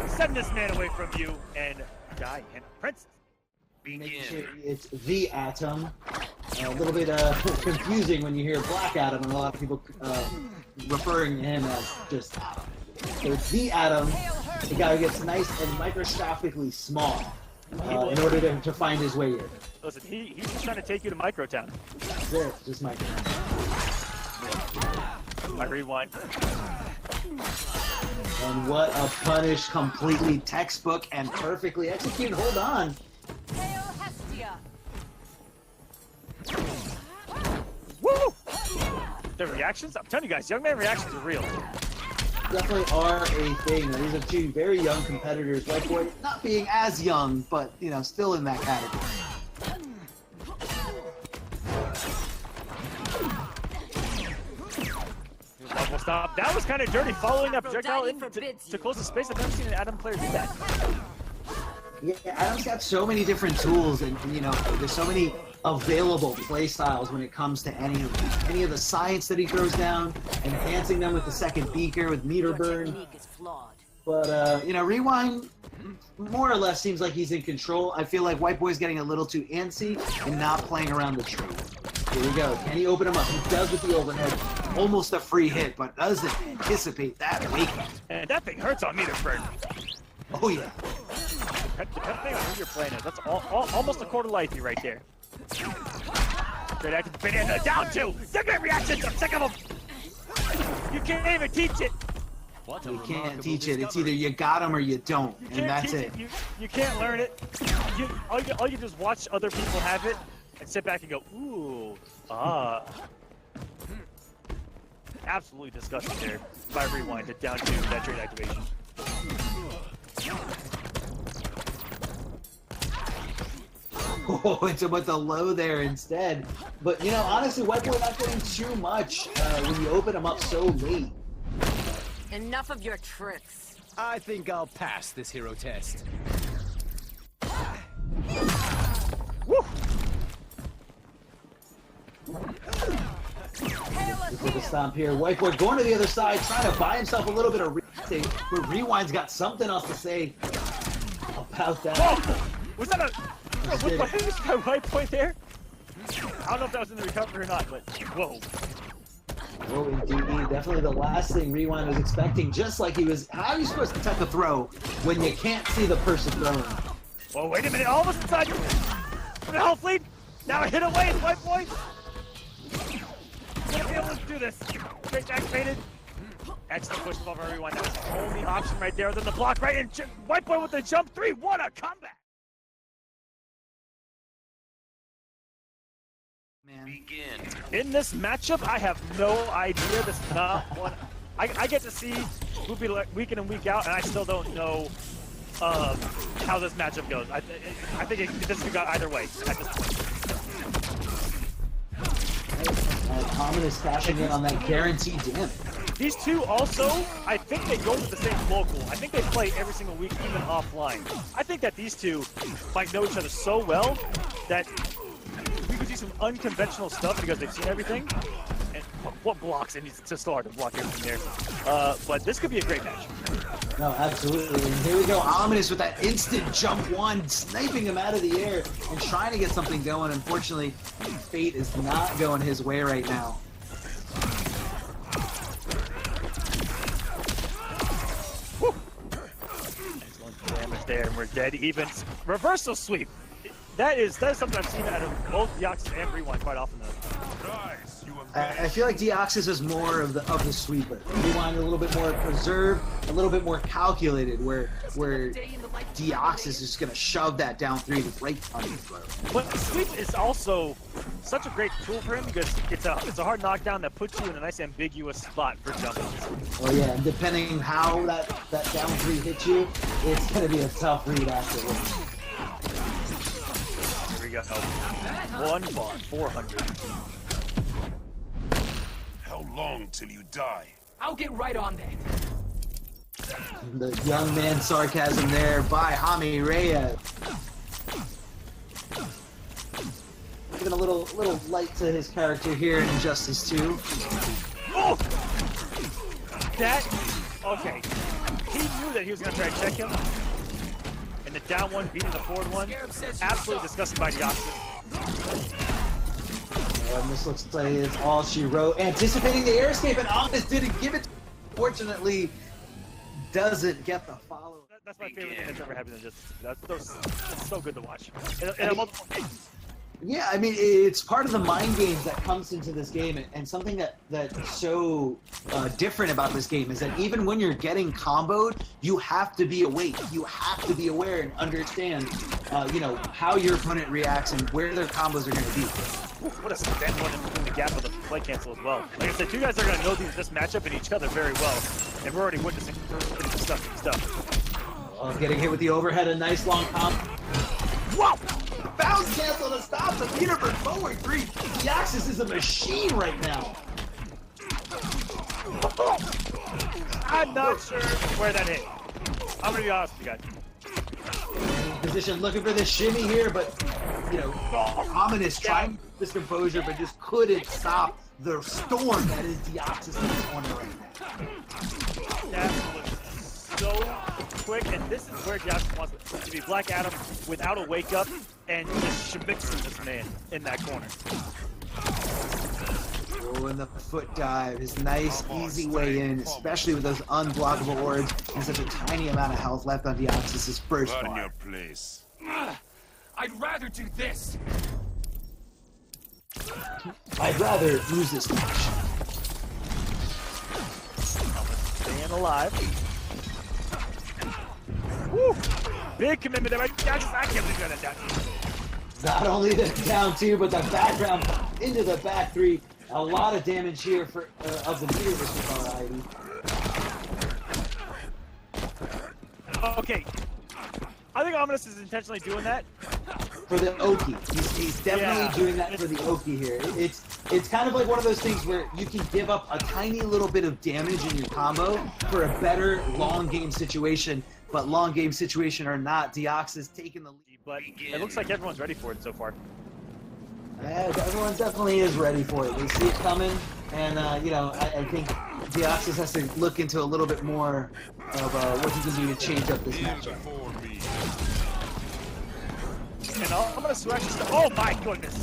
Send this man away from you and die in Princess. Making sure it's the Atom. A little bit confusing when you hear Black Adam, and a lot of people referring to him as just Atom. So it's the Atom. The guy who gets nice and microscopically small in order to find his way in. Listen, he's just trying to take you to Microtown. That's it, just Microtown. I rewind. And what a punish, completely textbook and perfectly executed. Hold on. Woo! The reactions? I'm telling you guys, young man reactions are real. Definitely are a thing. These are 2 very young competitors. WhiteBoi not being as young, but still in that category. Level stop. That was kind of dirty, following up projectile in to close the space. I've never seen an Adam player do that. Yeah, Adam's got so many different tools, and there's so many available play styles when it comes to any of the science that he throws down, enhancing them with the second beaker with meter burn. But Rewind more or less seems like he's in control. I feel like WhiteBoi's getting a little too antsy and not playing around the tree. Here we go. Can he open him up? He does with the overhead. Almost a free hit, but doesn't anticipate that wake up. And that thing hurts on meter burn. Oh yeah. Depending on who you're playing as, that's almost a quarter lifey right there. Great active banana down 2. Second reactions. I'm sick of them. You can't even teach it. You can't teach it. It's either you got him or you don't, and that's it. You can't learn it. All you just watch other people have it and sit back and go, ooh, Absolutely disgusting there by Rewind it down to that trade activation. Oh, it's about the low there instead. But honestly, WhiteBoi not getting too much when you open him up so late. Enough of your tricks. I think I'll pass this hero test. Woo! Look at the stomp here. WhiteBoi going to the other side, trying to buy himself a little bit of reacting, but Rewind's got something else to say about that. Whoa! Was that a WhiteBoi there? I don't know if that was in the recovery or not, but whoa. Oh, indeed. Definitely the last thing Rewind was expecting, just like he was. How are you supposed to tuck a throw when you can't see the person throwing? Well, wait a minute. All of a sudden, the health lead. Now a hit away is WhiteBoi. Gonna be able to do this. Straight activated. Excellent push above everyone. That was the only option right there. Then the block right in. WhiteBoi with the jump 3. What a comeback. Man. Begin. In this matchup, I have no idea. This is not one. I get to see who be week in and week out, and I still don't know how this matchup goes. I think this could go either way at this point. And Ominous cashing in on that guaranteed damage. These two also, I think they go to the same local. I think they play every single week, even offline. I think that these two might know each other so well that we could see some unconventional stuff because they've seen everything. And what blocks? And it's just so hard to block everything there. But this could be a great match. No, absolutely. And here we go. Ominous with that instant jump one, sniping him out of the air and trying to get something going. Unfortunately, fate is not going his way right now. Excellent damage there, and we're dead even. Reversal sweep. That is something I've seen out of both Deoxys and Rewind quite often though. Nice, you I feel like Deoxys is more of the sweeper. Rewind a little bit more preserved, a little bit more calculated, where Deoxys is just gonna shove that down three right on the throat. But sweep is also such a great tool for him because it's a hard knockdown that puts you in a nice ambiguous spot for jumping. Oh yeah, and depending how that down three hits you, it's gonna be a tough read afterwards. Here we go. One bar, 400. How long till you die? I'll get right on that. The young man sarcasm there by Jaime Reyes. Giving a little light to his character here in Injustice 2. Oh! Okay. He knew that he was going to try to check him. And the down one beating the forward one. Absolutely disgusting by Deoxys. And this looks like it's all she wrote. Anticipating the air escape, and Ominous didn't give it. Fortunately, doesn't get the follow. That's my favorite thing that's ever happened in Injustice. That's so good to watch. And multiple cases. Yeah, I mean, it's part of the mind games that comes into this game, and something that's so different about this game is that even when you're getting comboed, you have to be awake. You have to be aware and understand, how your opponent reacts and where their combos are going to be. What a stand one in the gap of the play cancel as well. Like I said, two guys are going to know this matchup and each other very well, and we're already witnessing disgusting stuff. Getting hit with the overhead, a nice long comp. Wow! Bounce cancel to stop the Peterbird forward three. Deoxys is a machine right now. I'm not sure where that hit. I'm gonna be honest with you guys. Position looking for the shimmy here, but Ominous trying this composure, but just couldn't stop the storm that is Deoxys in this corner right now. That was so quick, and this is where Deoxys wants to be. Black Adam without a wake up and just shemixing this man in that corner. Oh, and the foot dive, his nice, easy way in, especially with those unblockable orbs and such a tiny amount of health left on Deoxys' first Run bar. your place. I'd rather do this. I'd rather lose this match. Staying alive. Woo! Big commitment there. I can't believe that down. Not only the down two, but the background into the back three. A lot of damage here for of the meter variety. Okay. I think Ominous is intentionally doing that. For the Oki. He's definitely doing that for the Oki here. It's kind of like one of those things where you can give up a tiny little bit of damage in your combo for a better long game situation, but long game situation or not, Deoxys taking the lead. But it looks like everyone's ready for it so far. Yeah, everyone definitely is ready for it. They see it coming, and I think Deoxys has to look into a little bit more of what he can do to change up this matchup. And I'm gonna switch. Oh my goodness!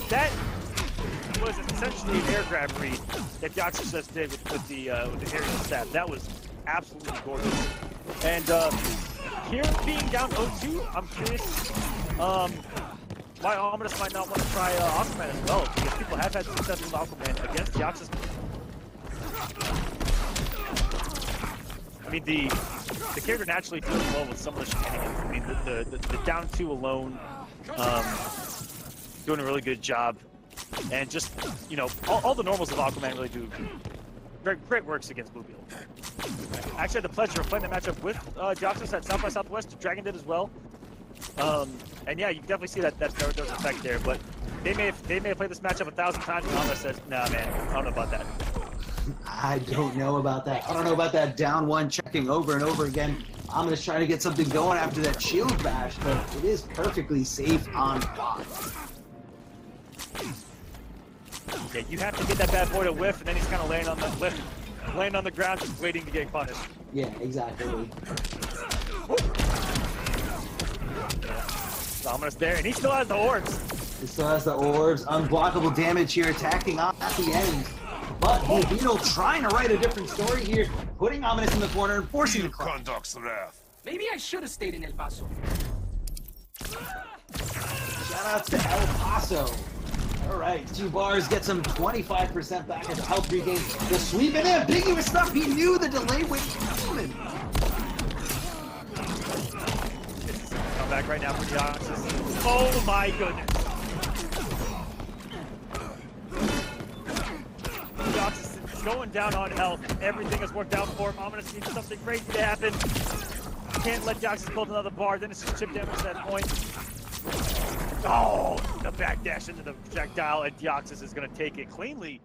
That was essentially an air grab read that Deoxys just did with the aerial stab. That was absolutely gorgeous. And here being down 0-2, I'm curious why Ominous might not want to try Aquaman as well, because people have had success with Aquaman against Deoxys. I mean, the character naturally deals well with some of the shenanigans. I mean, the down two alone, doing a really good job, and just all the normals of Aquaman really do great works against Blue Beetle. I actually had the pleasure of playing the matchup with Deoxys at South by Southwest. Dragon did as well. And yeah, you can definitely see that there was an effect there. But they may have played this matchup 1,000 times, and Ominous says, "Nah, man, I don't know about that." I don't know about that. I don't know about that down one checking over and over again. I'm going to try to get something going after that shield bash, but it is perfectly safe on bot. Yeah, you have to get that bad boy to whiff, and then he's kind of laying on the ground, just waiting to get punished. Yeah, exactly. Ominous there, and he still has the orbs. He still has the orbs. Unblockable damage here, attacking on at the end. But Beetle trying to write a different story here, putting Ominous in the corner and forcing the Beetle clock. conducts wrath. Maybe I should have stayed in El Paso. Shout outs to El Paso. All right, 2 bars gets him 25% back as health regain. The sweep and ambiguous stuff. He knew the delay was coming. Come back right now for Deoxys. Oh my goodness. Deoxys is going down on health. Everything has worked out for him. Ominous needs something crazy to happen. Can't let Deoxys build another bar. Then it's just chip damage at that point. Oh, the backdash into the projectile, and Deoxys is going to take it cleanly.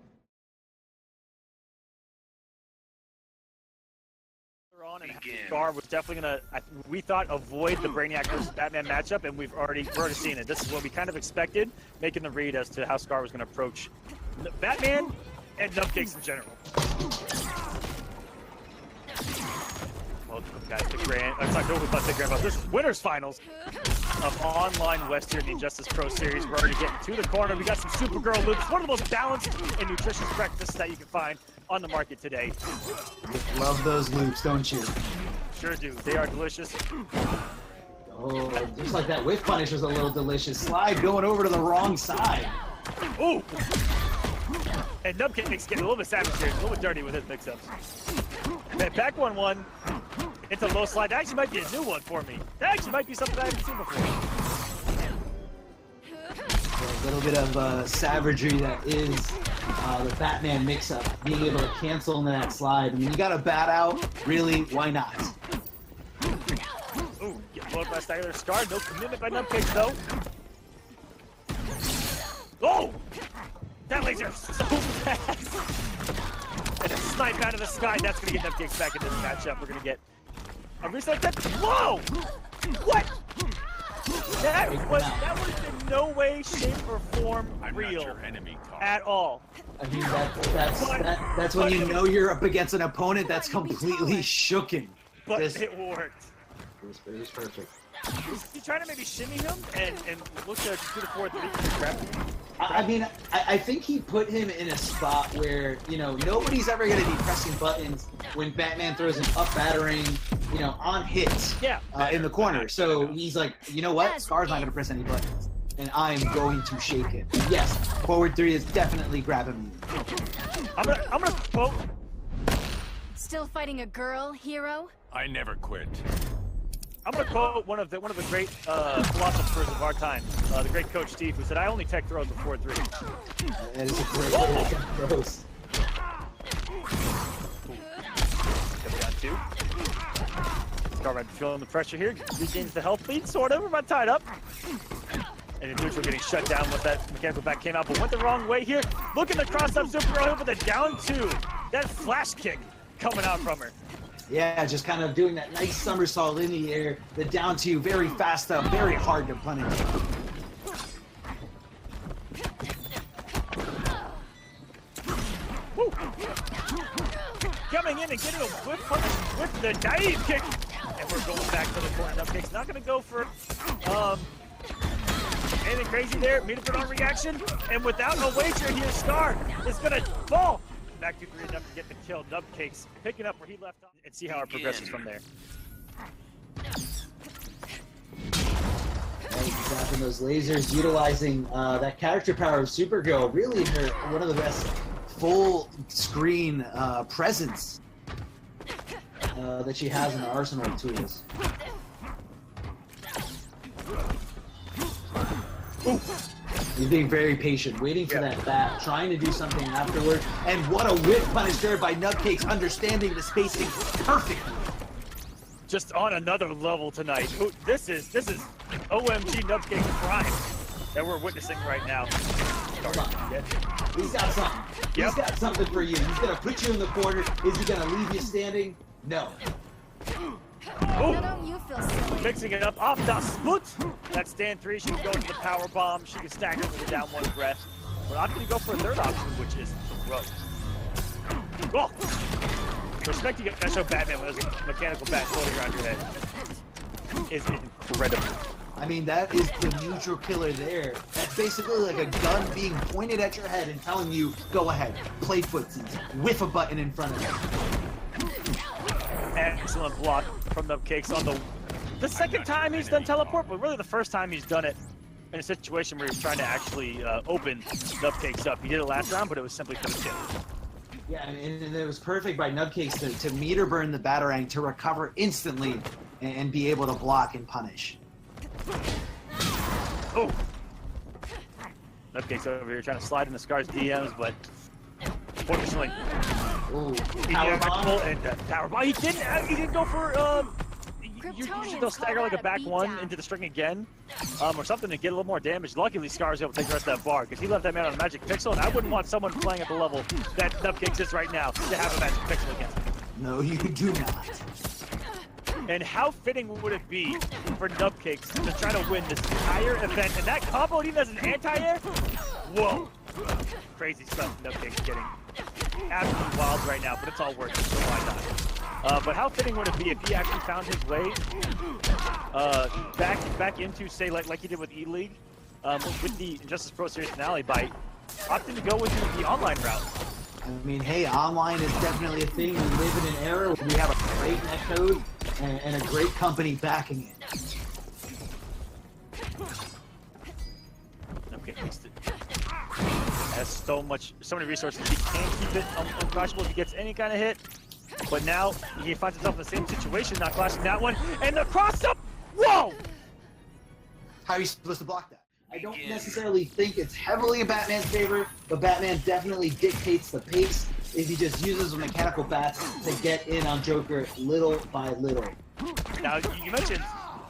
On and Scar was definitely going to, we thought, avoid the Brainiac versus Batman matchup, and we're already seen it. This is what we kind of expected, making the read as to how Scar was going to approach Batman and Nubcakes in general. Welcome, guys, to this is Winners Finals of Online West here in the Injustice Pro Series. We're already getting to the corner. We got some Supergirl loops, one of the most balanced and nutritious breakfasts that you can find on the market today. Love those loops, don't you? Sure do. They are delicious. Oh, just like that whiff punish was a little delicious. Slide going over to the wrong side. Ooh! And Nubcakes getting a little bit savage here, a little bit dirty with his mix-ups. Man, back 1-1 into low slide. That actually might be a new one for me. That actually might be something I haven't seen before. A little bit of savagery that is the Batman mix-up, being able to cancel in that slide. I mean, you got a bat out, really, why not? Ooh, get blown by Styler Scar. No commitment by Nubcakes, though. Oh! That laser is so fast! And a snipe out of the sky. That's going to get Nubcakes back in this matchup. We're going to get a reset. Whoa! What? That was in no way, shape, or form real at all. I mean, that's when you know you're up against an opponent that's completely shooken. But it worked. It was perfect. Is he trying to maybe shimmy him and look to do the forward three? I mean, I think he put him in a spot where, you know, nobody's ever going to be pressing buttons when Batman throws an up battering, you know, on hits in the corner. So he's like, you know what? Scar's not going to press any buttons, and I'm going to shake it. Yes, forward three is definitely grabbing me. I'm gonna quote. Still fighting a girl, hero? I never quit. I'm going to quote one of the great philosophers of our time, the great Coach Steve, who said, "I only tech throws before 3." That is a great way to tech throws. Coming down 2. Starfire feeling the pressure here, regains the health lead, sort of. We're about tied up. And the neutral getting shut down with that mechanical back came out, but went the wrong way here. Look at the cross-up Supergirl with a down 2. That flash kick coming out from her. Yeah, just kind of doing that nice somersault in the air. The down 2, very fast up, very hard to punish. Woo. Coming in and getting a whip punish with the dive kick. And we're going back to the corner. Nubcakes not going to go for anything crazy there. Meter on reaction. And without a wager here, Scar is going to fall. Back to 3 enough to get the kill. Nubcakes picking up where he left off and see how it progresses from there. Grabbing those lasers, utilizing that character power of Supergirl, really one of the best full screen presence that she has in her arsenal of tools. Ooh. He's being very patient, waiting for that bat, trying to do something afterward. And what a whip punish there by Nubcakes, understanding the spacing perfectly. Just on another level tonight. Ooh, this is OMG Nubcakes prime that we're witnessing right now. Hold on. He's got something. Yep. He's got something for you. He's gonna put you in the corner. Is he gonna leave you standing? No. Oh, Now don't you feel silly? mixing it up off the split. That's stand 3. She can go into the power bomb. She can stagger with a down 1 breath. But I'm going to go for a third option, which is throw. Oh! Respect you guys show Batman with a mechanical bat floating around your head. Is incredible. I mean, that is the neutral killer there. That's basically like a gun being pointed at your head and telling you, go ahead, play footsies, whiff a button in front of you. Excellent block from Nubcakes on the second time he's done teleport, but really the first time he's done it in a situation where he's trying to actually open Nubcakes up. He did it last round, but it was simply for the kill. Yeah, and it was perfect by Nubcakes to meter burn the Batarang to recover instantly and be able to block and punish. Oh! Nubcakes over here trying to slide into Scar's DMs, but fortunately, Ooh, he power bomb. and power bomb. He didn't go for usually they'll stagger like a back 1 into the string again, or something to get a little more damage. Luckily, Scar's able to take the rest of that bar because he left that man on a magic pixel, and I wouldn't want someone playing at the level that Nubcakes is right now to have a magic pixel against him. No, you do not. And how fitting would it be for Nubcakes to try to win this entire event, and that combo even as an anti-air? Whoa! Crazy stuff Nubcakes getting absolutely wild right now, but it's all working, so why not? But how fitting would it be if he actually found his way back into, say, like he did with E-League, with the Injustice Pro Series finale by opting to go with the online route? I mean, hey, online is definitely a thing. We live in an era where we have a great net code and a great company backing it. Okay, has so many resources. He can't keep it uncrashable if he gets any kind of hit. But now he finds himself in the same situation, not clashing that one, and the cross up. Whoa! How are you supposed to block that? I don't necessarily think it's heavily in Batman's favor, but Batman definitely dictates the pace if he just uses the mechanical bats to get in on Joker little by little. Now, you mentioned,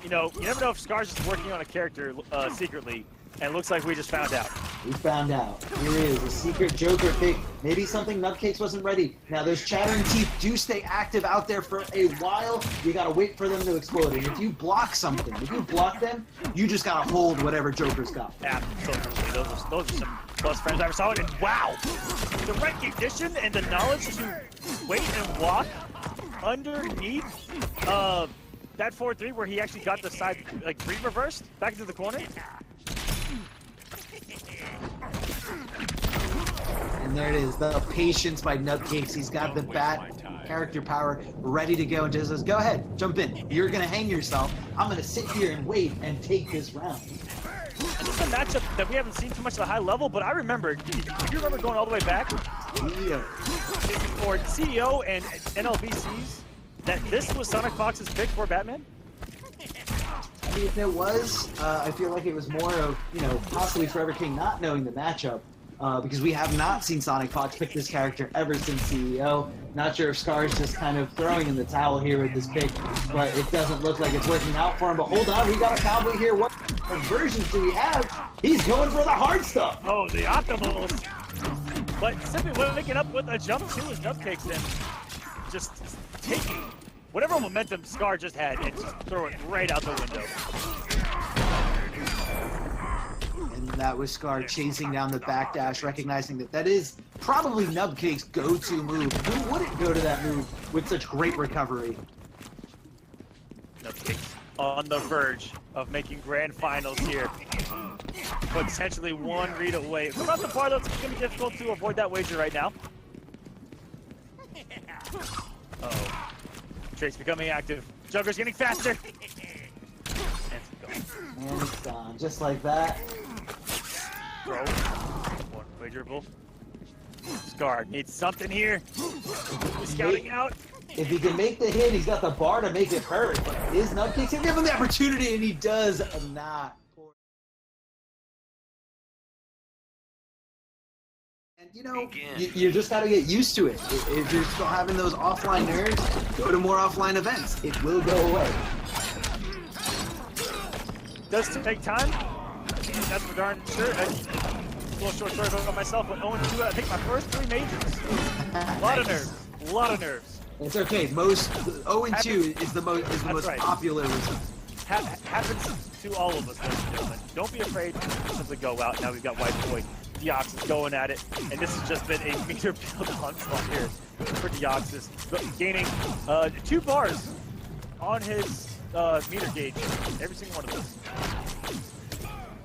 you never know if Scar's just working on a character secretly, and it looks like we just found out. We found out. Here is a secret Joker pick. Maybe something Nubcakes wasn't ready. Now, those chattering teeth do stay active out there for a while. You gotta wait for them to explode. And if you block something, if you block them, you just gotta hold whatever Joker's got. Absolutely. Those are some close friends I ever saw. And wow! The recognition and the knowledge to wait and walk underneath that 4-3 where he actually got the side, like, 3 reversed back into the corner. And there it is, the patience by Nubcakes. He's got the bat character power ready to go and just says, go ahead, jump in. You're gonna hang yourself. I'm gonna sit here and wait and take this round. And this is a matchup that we haven't seen too much at a high level, but I remember, do you remember going all the way back? Theo. For CEO and NLBCs, that this was Sonic Fox's pick for Batman? I mean, if it was, I feel like it was more of, possibly Forever King not knowing the matchup, because we have not seen Sonic Fox pick this character ever since CEO. Not sure if Scar's just kind of throwing in the towel here with this pick, but it doesn't look like it's working out for him. But hold on, we got a Cowboy here. What versions do we have? He's going for the hard stuff. Oh, the optimals. But simply waking up with a jump too is Nubcakes and just taking whatever momentum Scar just had and just throw it right out the window. And that was Scar chasing down the backdash, recognizing that is probably Nubcake's go-to move. Who wouldn't go to that move with such great recovery? Nubcakes on the verge of making grand finals here. Potentially one read away. Across the bar, though, it's going to be difficult to avoid that wager right now. Uh-oh. Trace becoming active. Joker's getting faster. And it's gone, just like that. Throw. One wagerable. Scar needs something here. He's scouting out. If he can make the hit, he's got the bar to make it hurt. Is Nubcakes gonna give him the opportunity, and he does not. And you just gotta get used to it. If you're still having those offline nerves, go to more offline events. It will go away. Does take time. That's for darn sure. little short story about myself, but 0-2, I think my first 3 majors. A lot of nerves. A lot of nerves. It's okay. Most 0-2 is the most right. popular result. Happens to all of us, ladies and gentlemen. Don't be afraid to simply go out. Now we've got WhiteBoi, Deoxys going at it, and this has just been a meter build onslaught here for Deoxys, gaining 2 bars on his meter gauge, every single one of those.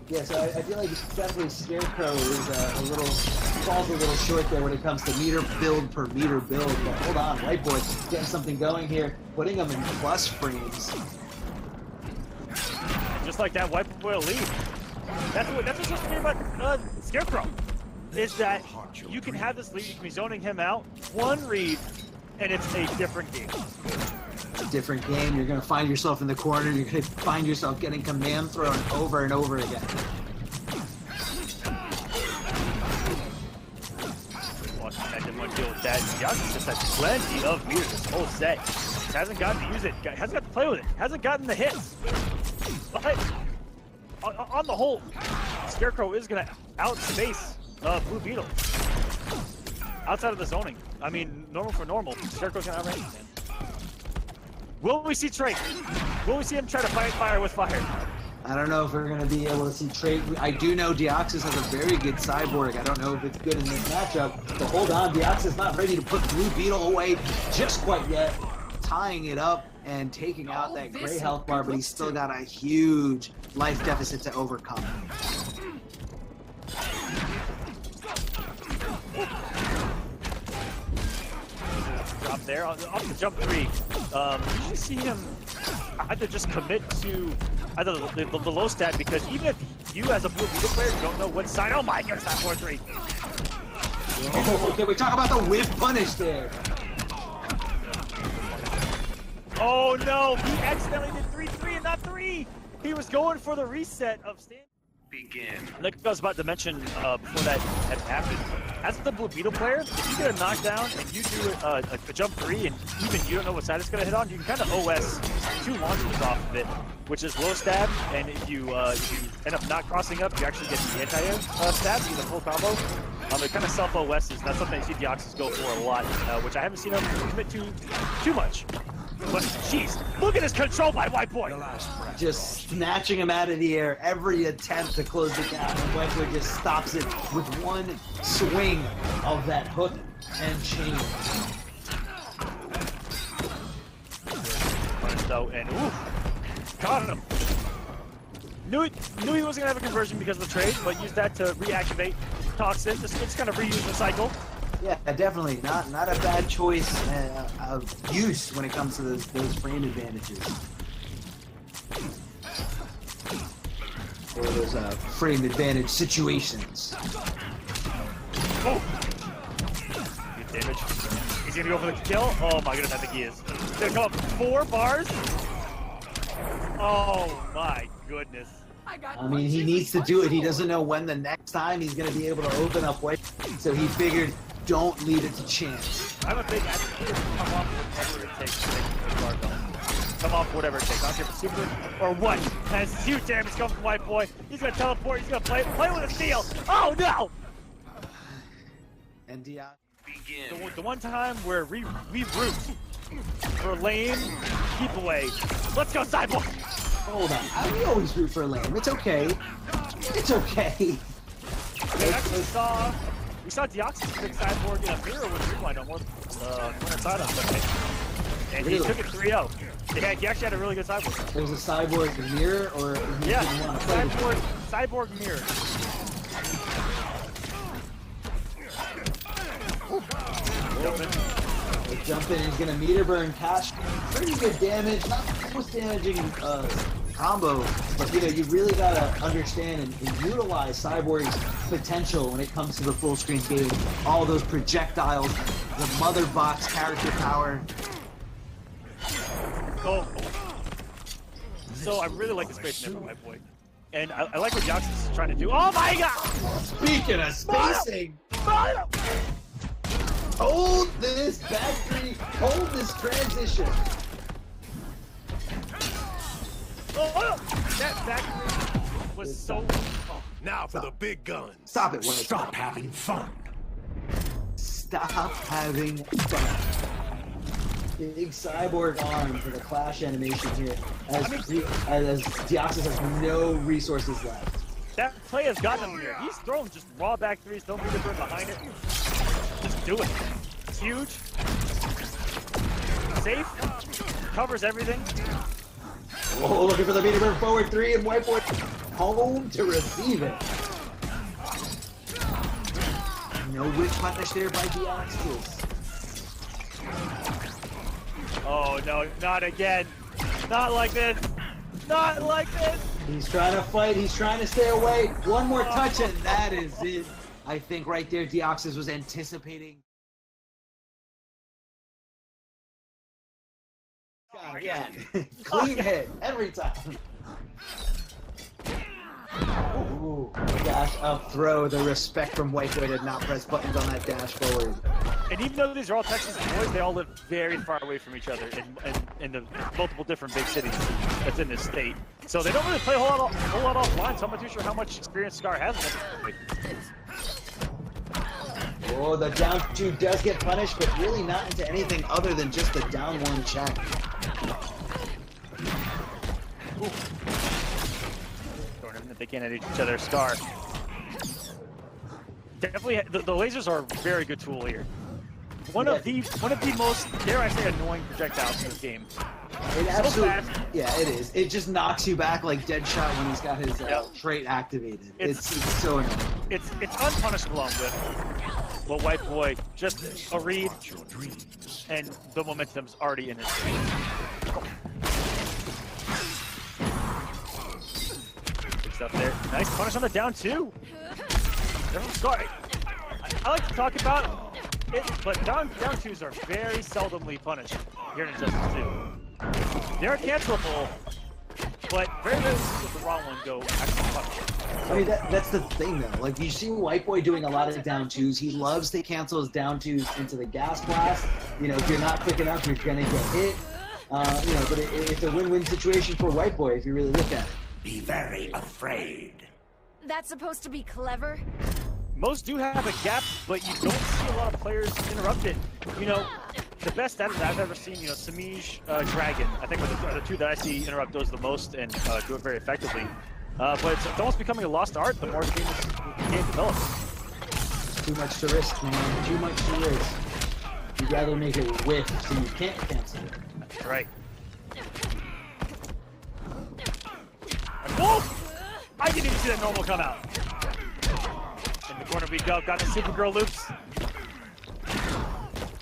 Yeah, so I feel like definitely Scarecrow is falls a little short there when it comes to meter build per meter build. But hold on, WhiteBoi getting something going here, putting him in plus frames. Just like that, WhiteBoi lead. That's what's supposed to be about Scarecrow. Is that you can have this lead, you can be zoning him out, 1 read, and it's a different game. It's a different game. You're going to find yourself in the corner. You're going to find yourself getting command thrown over and over again. Watching that didn't want to deal with that. Deoxys just has plenty of meters this whole set. Just hasn't gotten to use it. Hasn't got to play with it. Hasn't gotten the hits. But on the whole, Scarecrow is going to outspace Blue Beetle. Outside of the zoning. I mean, normal for normal. Scarecrow's going to outrank him, man. Will we see Trey? Will we see him try to fight fire with fire? I don't know if we're going to be able to see Trey. I do know Deoxys has a very good cyborg. I don't know if it's good in this matchup. But hold on, Deoxys not ready to put Blue Beetle away just quite yet. Tying it up and taking out that gray health bar, but he's still got a huge life deficit to overcome. Drop there off the jump 3. You usually see him either just commit to either the low stat, because even if you as a Blue Beetle player don't know what side, oh my goodness, that 4-3. Oh, can we talk about the whiff punish there? Oh no, he accidentally did 3-3 and not 3. He was going for the reset of stand. Begin. Like I was about to mention before that had happened, as the Blue Beetle player, if you get a knockdown and you do a jump 3 and even you don't know what side it's going to hit on, you can kind of OS 2 launches off of it, which is low stab, and if you end up not crossing up, you actually get the anti-air stab, you get the full combo. It kind of self-OSs, and that's something you see Deoxys go for a lot, which I haven't seen him commit to too much. But jeez, look at his control by WhiteBoi. Just snatching him out of the air. Every attempt to close the gap, and WhiteBoi just stops it with 1 swing of that hook and chain. Though, and ooh, caught him. Knew he wasn't gonna have a conversion because of the trade, but used that to reactivate Toxin. Just kind of reuse the cycle. Yeah, definitely not a bad choice of use when it comes to those frame advantages. Or those frame advantage situations. Oh! Good damage. He's gonna go for the kill? Oh my goodness, I think he is. He's gonna come up 4 bars? Oh my goodness. I mean, he needs to do it. He doesn't know when the next time he's going to be able to open up weight. So he figured, don't leave it to chance. I'm a big advocate. Come off whatever it takes to make the barbell. Come off whatever it takes. I don't care if it's super or what. And it's huge damage coming from WhiteBoi. He's going to teleport. He's going to play with a steal. Oh no! And Deoxys. The one time where we root for lane, keep away. Let's go, Sideboard! Hold on. We always root for lane. It's okay. It's okay. We actually saw Deoxys pick Sideboard in a mirror with Rewind on one side on Sunday. And really? He took it 3-0. Yeah, he actually had a really good Sideboard. There was a cyborg mirror, or yeah, Cyborg mirror. Jumping, he's gonna meter burn cash. Pretty good damage, not the most damaging combo, but you really gotta understand and utilize Cyborg's potential when it comes to the full screen game. All those projectiles, the mother box character power. So I really like the space from WhiteBoi. And I like what Deoxys is trying to do. Oh my god! Speaking of spacing, hold this back three, hold this transition. Oh, that back was so... Now for the big guns. Stop it, White. Stop having fun. Stop having fun. Big cyborg arm for the clash animation here, as Deoxys has no resources left. That play has gotten him here. He's throwing just raw back threes, don't need to burn behind it. Just do it. It's huge. Safe. Covers everything. Oh, looking for the Beetle forward three, and WhiteBoi home to receive it. No whip punish there by Deoxys. Oh no, not again. Not like this. Not like this. He's trying to fight, he's trying to stay away. One more touch and that is it. I think right there Deoxys was anticipating. Again. Clean hit every time. Ooh, dash up throw. The respect from WhiteBoi to not press buttons on that dash forward. And even though these are all Texas boys, they all live very far away from each other in the multiple different big cities that's in this state. So they don't really play a whole lot offline, so I'm not too sure how much experience Scar has in it. Oh, the down two does get punished, but really not into anything other than just the down one check. They can't hit each other. Scar. Definitely, the lasers are a very good tool here. One of the most, dare I say, annoying projectiles in this game. It absolutely, yeah, it is. It just knocks you back like Deadshot when he's got his trait activated. It's so annoying. It's unpunishable with well, WhiteBoi just a read, and the momentum's already in his face. Good stuff there. Nice punish on the down two. Scar. I like to talk about it, but down twos are very seldomly punished here in Injustice 2. They're cancelable, but very rarely does the wrong one go actually punished. I mean, that's the thing, though. Like, you see WhiteBoi doing a lot of down twos. He loves to cancel his down twos into the gas blast. You know, if you're not quick enough, you're going to get hit. You know, but it's a win-win situation for WhiteBoi if you really look at it. Be very afraid. That's supposed to be clever? Most do have a gap, but you don't see a lot of players interrupt it. You know, the best that I've ever seen, you know, Samij, Dragon, I think are the two that I see interrupt those the most and do it very effectively. But it's almost becoming a lost art the more the game develops. Too much to risk, man. Too much to risk. You'd rather make it whiff so you can't cancel it. Right. Whoa! I didn't even see that normal come out. In the corner we go. Got the Supergirl loops.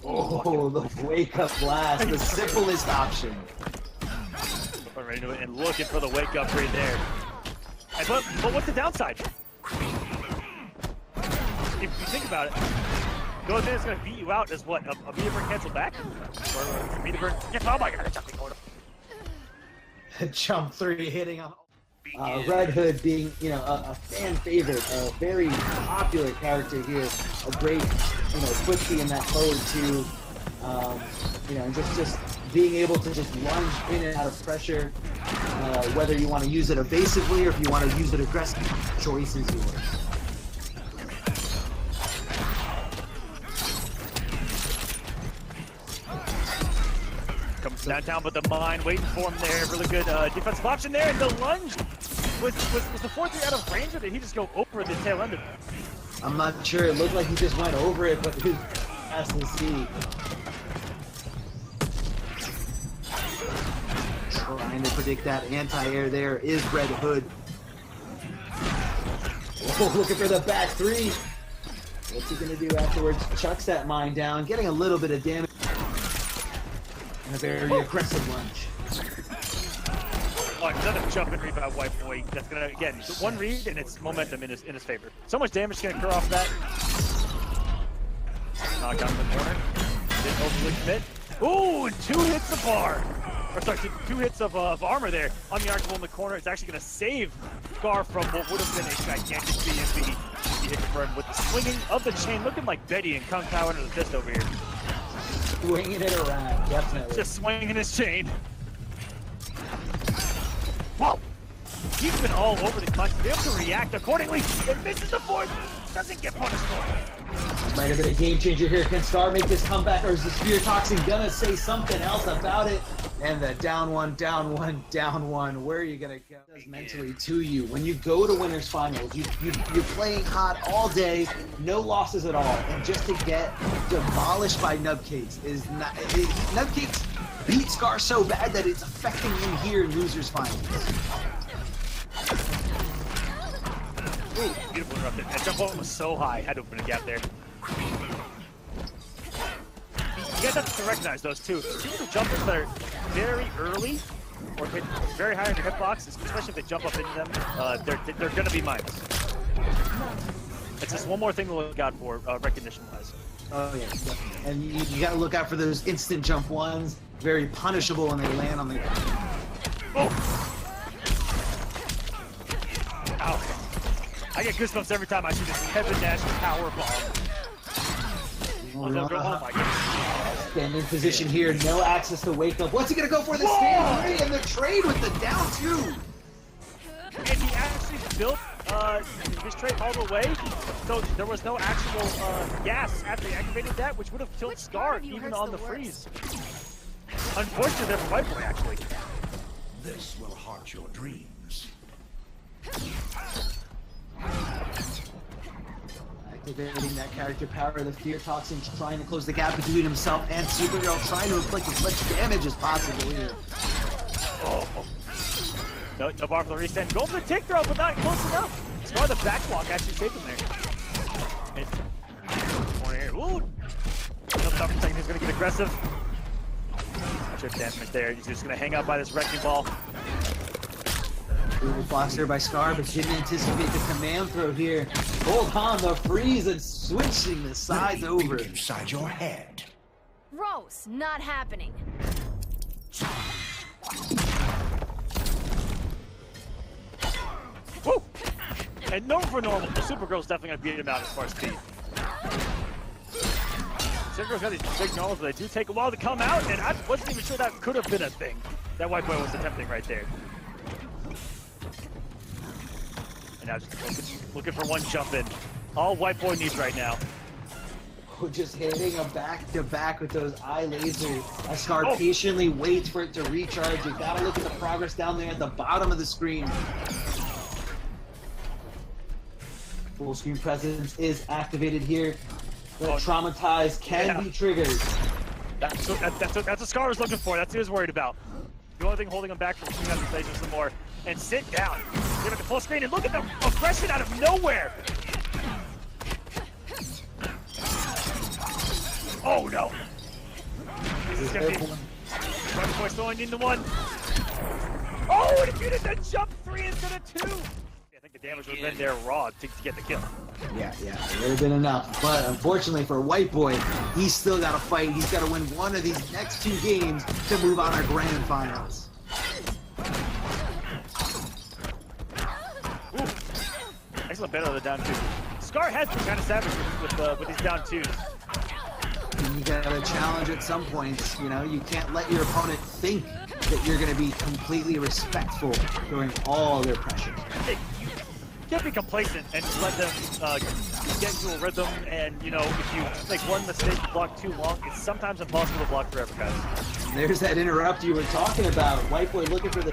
Oh, the wake-up blast. The simplest option. Right into it and looking for the wake-up right there. And but what's the downside? If you think about it, the only thing that's going to beat you out is what? A meter burn cancel back? Or a meter burn? Oh my god, jumping corner. Jump three hitting on Red Hood being, you know, a fan favorite, a very popular character here, a great, you know, footsie in that code too. You know, and just being able to just lunge in and out of pressure, whether you want to use it evasively or if you want to use it aggressively, choice is yours. Comes downtown, but the mine waiting for him there. Really good defensive option there, and the lunge was the 4-3 out of range, or did he just go over the tail end of it? I'm not sure. It looked like he just went over it, but who has to see? Trying to predict that anti-air there is Red Hood. Oh, looking for the back three. What's he gonna do afterwards? Chucks that mine down, getting a little bit of damage. And a very aggressive lunge. Oh, another jump and read by WhiteBoi. That's gonna, again, one read and it's momentum in his favor. So much damage can occur off that. Knock out the corner. Didn't overly commit. Ooh, and 2 hits of bar. Or sorry, 2 hits of armor there on the archibald in the corner. It's actually gonna save Scar from what would have been a gigantic BMB. He hit confirmed with the swinging of the chain, looking like Betty and Kung Pao under the fist over here. Swinging it around, definitely. Just swinging his chain. Whoa! He's been all over the clutch, be able to react accordingly. It misses the fourth, doesn't get punished for it. Might have been a game changer here. Can Scar make this comeback, or is the Spear Toxin gonna say something else about it? And the down one, down one, down one. Where are you gonna go? It does mentally to you. When you go to Winners Finals, you're playing hot all day, no losses at all, and just to get demolished by Nubcakes is not. Nubcakes beat Scar so bad that it's affecting him here in Losers Finals. Ooh, beautiful interrupted. That jump ball was so high, had to open a gap there. You guys have to recognize those too. Two jumpers that are very early or hit very high in your hitbox, especially if they jump up into them, they're going to be minus. It's just one more thing to look out for, recognition-wise. Oh yeah, and you got to look out for those instant jump ones. Very punishable when they land on the. Oh! Ow. I get goosebumps every time I see this Kevin Nash power bomb. Oh my goodness. Standing position here, no access to wake up. What's he gonna go for? The stand 3 and the trade with the down 2. And he actually built his trade all the way, so there was no actual gas after he activated that, which would have killed Scar even on the freeze. Unfortunately, there for WhiteBoi actually. This will haunt your dreams. Activating that character power, the Fear Toxin trying to close the gap between himself and Supergirl, trying to inflict as much damage as possible here. Oh. No bar for the restand. Go for the tick throw, but not close enough. Scar the backwalk actually saved him there. Corner here. Ooh. No stop for a second. He's going to get aggressive. Chip damage there. He's just going to hang out by this wrecking ball. Brutal blocks there by Scar, but didn't anticipate the command throw here. Hold on, the freeze and switching the sides over. Inside your head. Gross, not happening. Woo! And normal for normal, the Supergirl's definitely going to beat him out as far as speed. Supergirl's got these big normals, but they do take a while to come out, and I wasn't even sure that could have been a thing that WhiteBoi was attempting right there. And now just looking for one jump in. All WhiteBoi needs right now. Just hitting a back-to-back with those eye lasers. As Scar patiently waits for it to recharge. You gotta look at the progress down there at the bottom of the screen. Full screen presence is activated here. The traumatized can be triggered. That's what Scar was looking for. That's what he was worried about. The only thing holding him back from shooting out the lasers some more. And sit down. Give it the full screen and look at the aggression out of nowhere. Oh no! This is gonna be WhiteBoi throwing into one. Oh, and if you did the jump 3 instead of 2! I think the damage would have been there raw to get the kill. Yeah, it would have been enough. But unfortunately for WhiteBoi, he's still got to fight. He's got to win one of these next 2 games to move on our grand finals. Ooh. Excellent battle of the down 2. Scar has been kind of savage with these down 2s. You gotta challenge at some points, you know, you can't let your opponent think that you're gonna be completely respectful during all their pressure. Hey, you can't be complacent and let them get into a rhythm, and you know, if you make one mistake block too long, it's sometimes impossible to block forever, guys. There's that interrupt you were talking about. WhiteBoi looking for the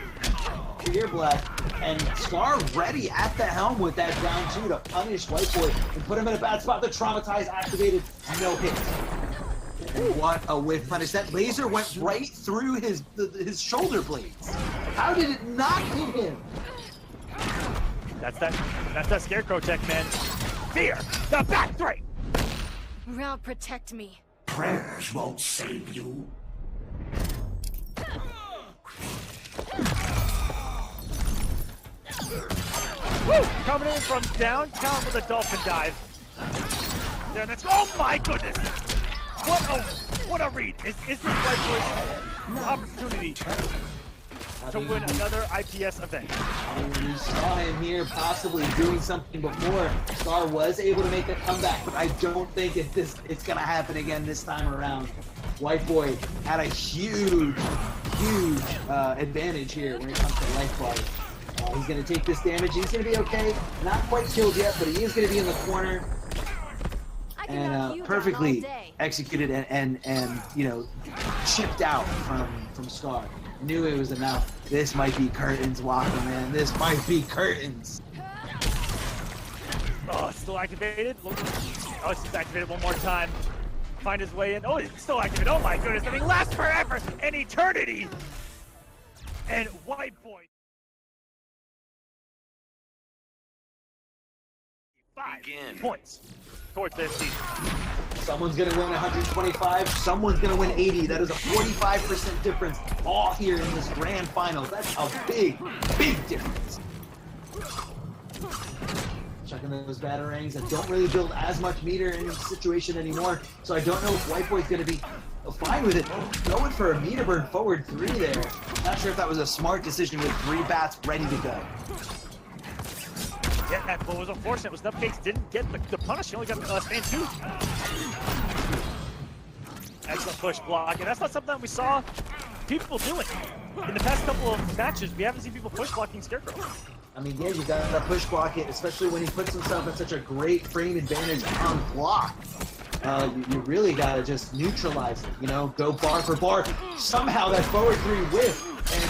Fear Black, and Scar ready at the helm with that down 2 to punish WhiteBoi and put him in a bad spot. The traumatized activated, no hit. What a whiff punish. That laser went right through his shoulder blades. How did it not hit him? That's that Scarecrow tech, man. Fear, the back 3. Route, protect me. Prayers won't save you. Woo! Coming in from downtown with a dolphin dive. There, that's, oh my goodness! What a read! Is this WhiteBoi's opportunity to win another IPS event? We saw him here possibly doing something before. Scar was able to make a comeback, but I don't think it's gonna happen again this time around. WhiteBoi had a huge advantage here when it comes to life bar. He's going to take this damage. He's going to be okay. Not quite killed yet, but he is going to be in the corner. And perfectly executed and you know, chipped out from Scar. Knew it was enough. This might be curtains, Walker, man. This might be curtains. Oh, it's still activated. Oh, it's just activated one more time. Find his way in. Oh, it's still activated. Oh my goodness, I mean, lasts forever, an eternity. And WhiteBoi. 5 points towards this team. Someone's going to win 125. Someone's going to win 80. That is a 45% difference all here in this grand finals. That's a big, big difference. Checking those batarangs that don't really build as much meter in this situation anymore. So I don't know if WhiteBoi's going to be fine with it. Going for a meter burn forward 3 there. Not sure if that was a smart decision with 3 bats ready to go. Yeah, what was unfortunate was Nubcakes didn't get the punish. He only got stand 2. Excellent push block, and that's not something that we saw people doing. In the past couple of matches, we haven't seen people push blocking Scarecrow. I mean, yeah, you got to push block it, especially when he puts himself in such a great frame advantage on block. You really got to just neutralize it, you know, go bar for bar. Somehow that forward 3 whiff, and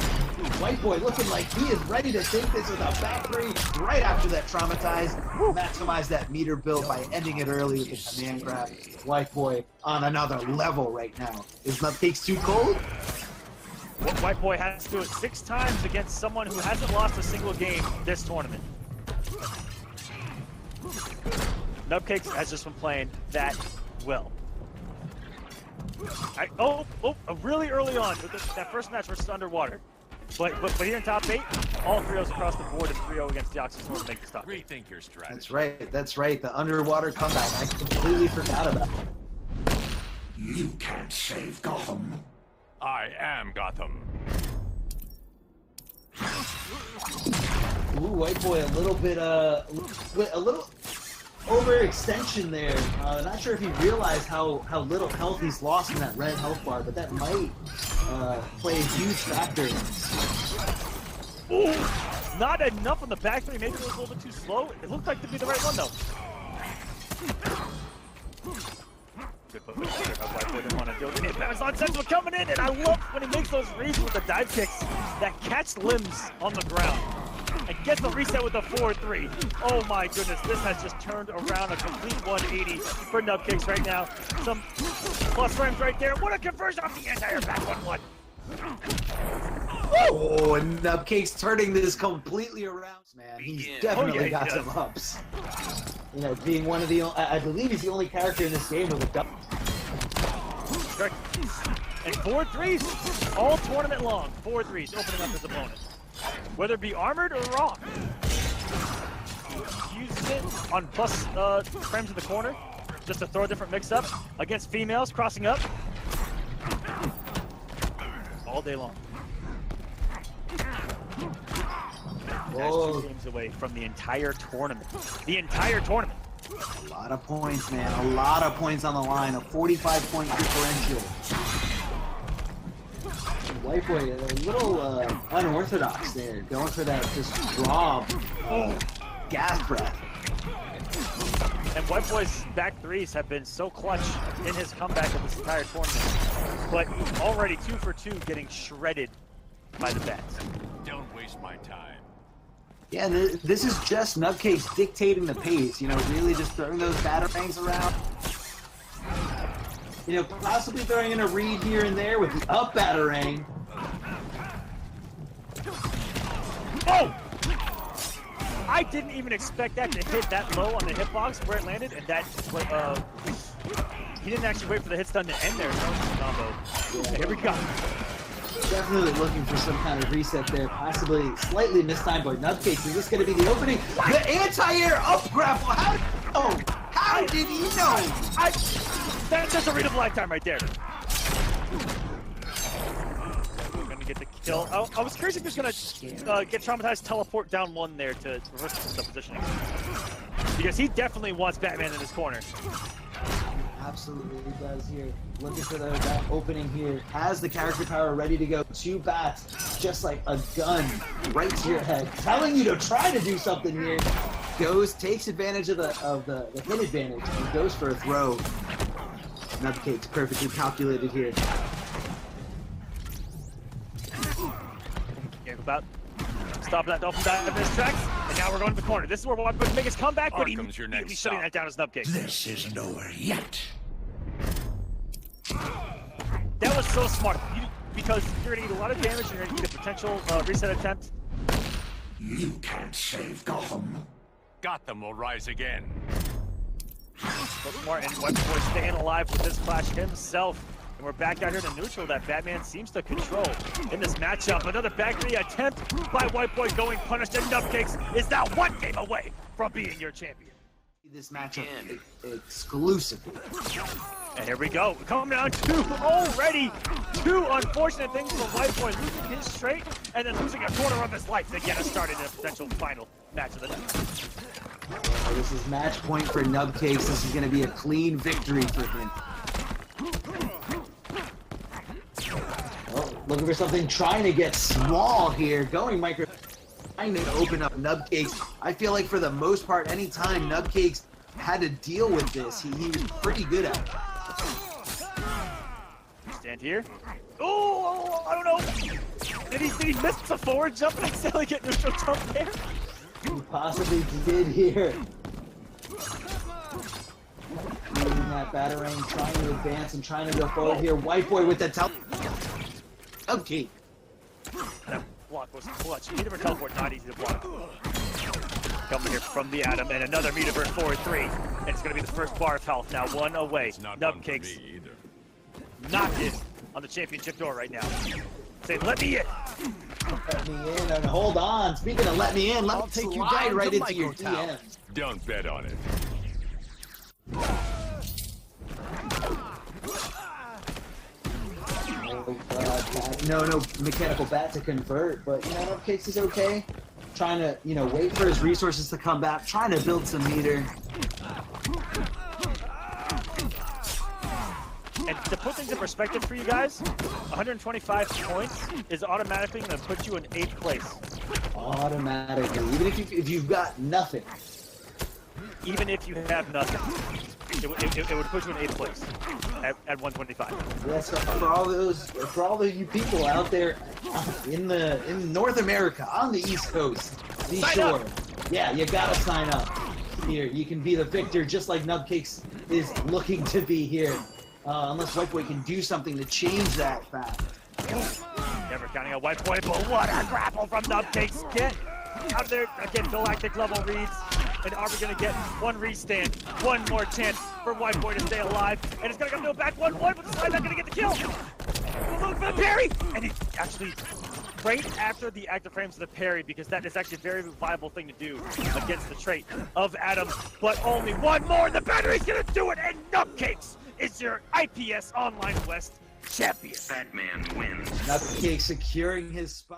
WhiteBoi looking like he is ready to take this with a back 3 right after that traumatized. Maximize that meter build by ending it early with the command grab. WhiteBoi on another level right now. Is Nubcakes too cold? WhiteBoi has to do it 6 times against someone who hasn't lost a single game this tournament. Nubcakes has just been playing that well. Really early on with that first match versus Underwater. But here in top 8, all 3-0s across the board is 3-0 against Deoxys in order to make the top 8. Rethink your strategy. That's right. The Underwater comeback. I completely forgot about it. You can't save Gotham. I am Gotham. Ooh, WhiteBoi a little overextension there. Not sure if he realized how little health he's lost in that red health bar, but that might play a huge factor. Ooh, not enough on the back 3. Maybe it was a little bit too slow. It looked like to be the right one though. Good put there. WhiteBoi didn't want to deal with it. That was nonsensical coming in, and I love when he makes those reads with the dive kicks that catch limbs on the ground. And gets the reset with the 4-3. Oh my goodness, this has just turned around a complete 180 for Nubcakes right now. Some plus frames right there. What a conversion off the entire back 1-1. Oh, and Nubcakes turning this completely around. Man, he's definitely got some ups. You know, being one of the, I believe he's the only character in this game with a double. And 4-3s all tournament long. 4-3s opening up his opponent. Whether it be armored or raw. Uses it on plus frames in the corner just to throw a different mix up against females crossing up all day long. That's 2 games away from the entire tournament. The entire tournament. A lot of points, man. A lot of points on the line. A 45-point differential. WhiteBoi a little unorthodox there, going for that just draw, gas breath. And WhiteBoi's back 3s have been so clutch in his comeback of this entire tournament, but already 2 for 2 getting shredded by the bats. Don't waste my time. Yeah, this is just Nubcakes dictating the pace, you know, really just throwing those batarangs around. You know, possibly throwing in a read here and there with the up batarang. Oh! I didn't even expect that to hit that low on the hitbox where it landed, and that, he didn't actually wait for the hit stun to end there. Combo. Okay, here we go. Definitely looking for some kind of reset there, possibly slightly mistimed by Nubcakes. Is this going to be the opening? The anti-air up grapple! How did he know? That's just a read of a lifetime right there. Gonna get the kill. I was curious if he was gonna get traumatized, teleport down 1 there to reverse the positioning. Because he definitely wants Batman in his corner. Absolutely does here. Looking for that opening here. Has the character power ready to go. 2 bats, just like a gun, right to your head. Telling you to try to do something here. Takes advantage of the hit advantage and goes for a throw. Nubcakes perfectly calculated here. About stopping that dolphin dive in his tracks, and now we're going to the corner. This is where WhiteBoi can make his comeback, but he's Arkham's your next shutting stop. that down as Nubcakes. This isn't over yet. That was so smart, because you're going to eat a lot of damage, and you're going to eat a potential reset attempt. You can't save Gotham. Gotham will rise again. So smart, and WhiteBoi staying alive with this clash himself. And we're back out here to neutral that Batman seems to control in this matchup. Another back three attempt by WhiteBoi going punished, and Nubcakes is now 1 game away from being your champion. This matchup exclusively. And here we go. Coming down to already 2 unfortunate things for WhiteBoi, losing his straight and then losing a quarter of his life to get us started in a potential final match of the night. This is match point for Nubcakes. This is going to be a clean victory for him. Looking for something, trying to get small here. Going micro, trying to open up Nubcakes. I feel like for the most part, anytime Nubcakes had to deal with this, he was pretty good at it. Stand here. Oh, I don't know. Did he miss the forward jump and accidentally get neutral jump there? He possibly did here. Using that batarang, trying to advance and trying to go forward here. WhiteBoi with the okay. That block was clutch. Meteor teleport not easy to block. Coming here from the Atom, and another Meteor 4-3. And it's going to be the first bar of health now. 1 away. It's not fun for Nubcakes me either. knocked in on the championship door right now. Say, let me in. Let me in and hold on. Speaking of let me in, let me take you slide down right to into your Microtown. DMs. Don't bet on it. No mechanical bat to convert, but you know, Nubcakes is okay. Trying to, you know, wait for his resources to come back, trying to build some meter. And to put things in perspective for you guys, 125 points is automatically going to put you in 8th place. Automatically, even if you've got nothing. Even if you have nothing, it would put you in 8th place at 125. Yes, for all of you people out there in North America on the East Coast, be sure. Yeah, you gotta sign up. Here, you can be the victor, just like Nubcakes is looking to be here. Unless WhiteBoi can do something to change that fact. Never counting on WhiteBoi, but what a grapple from Nubcakes. Get out of there. Again, galactic level reads. And are we going to get one restand? One more chance for WhiteBoi to stay alive. And it's going to come to a back 1-1, but the side not going to get the kill. Looking for the parry. And he actually, right after the active frames of the parry, because that is actually a very viable thing to do against the trait of Adam. But only one more, and the battery's going to do it. And Nubcakes is your IPS Online West champion. Batman wins. Nubcakes securing his spot.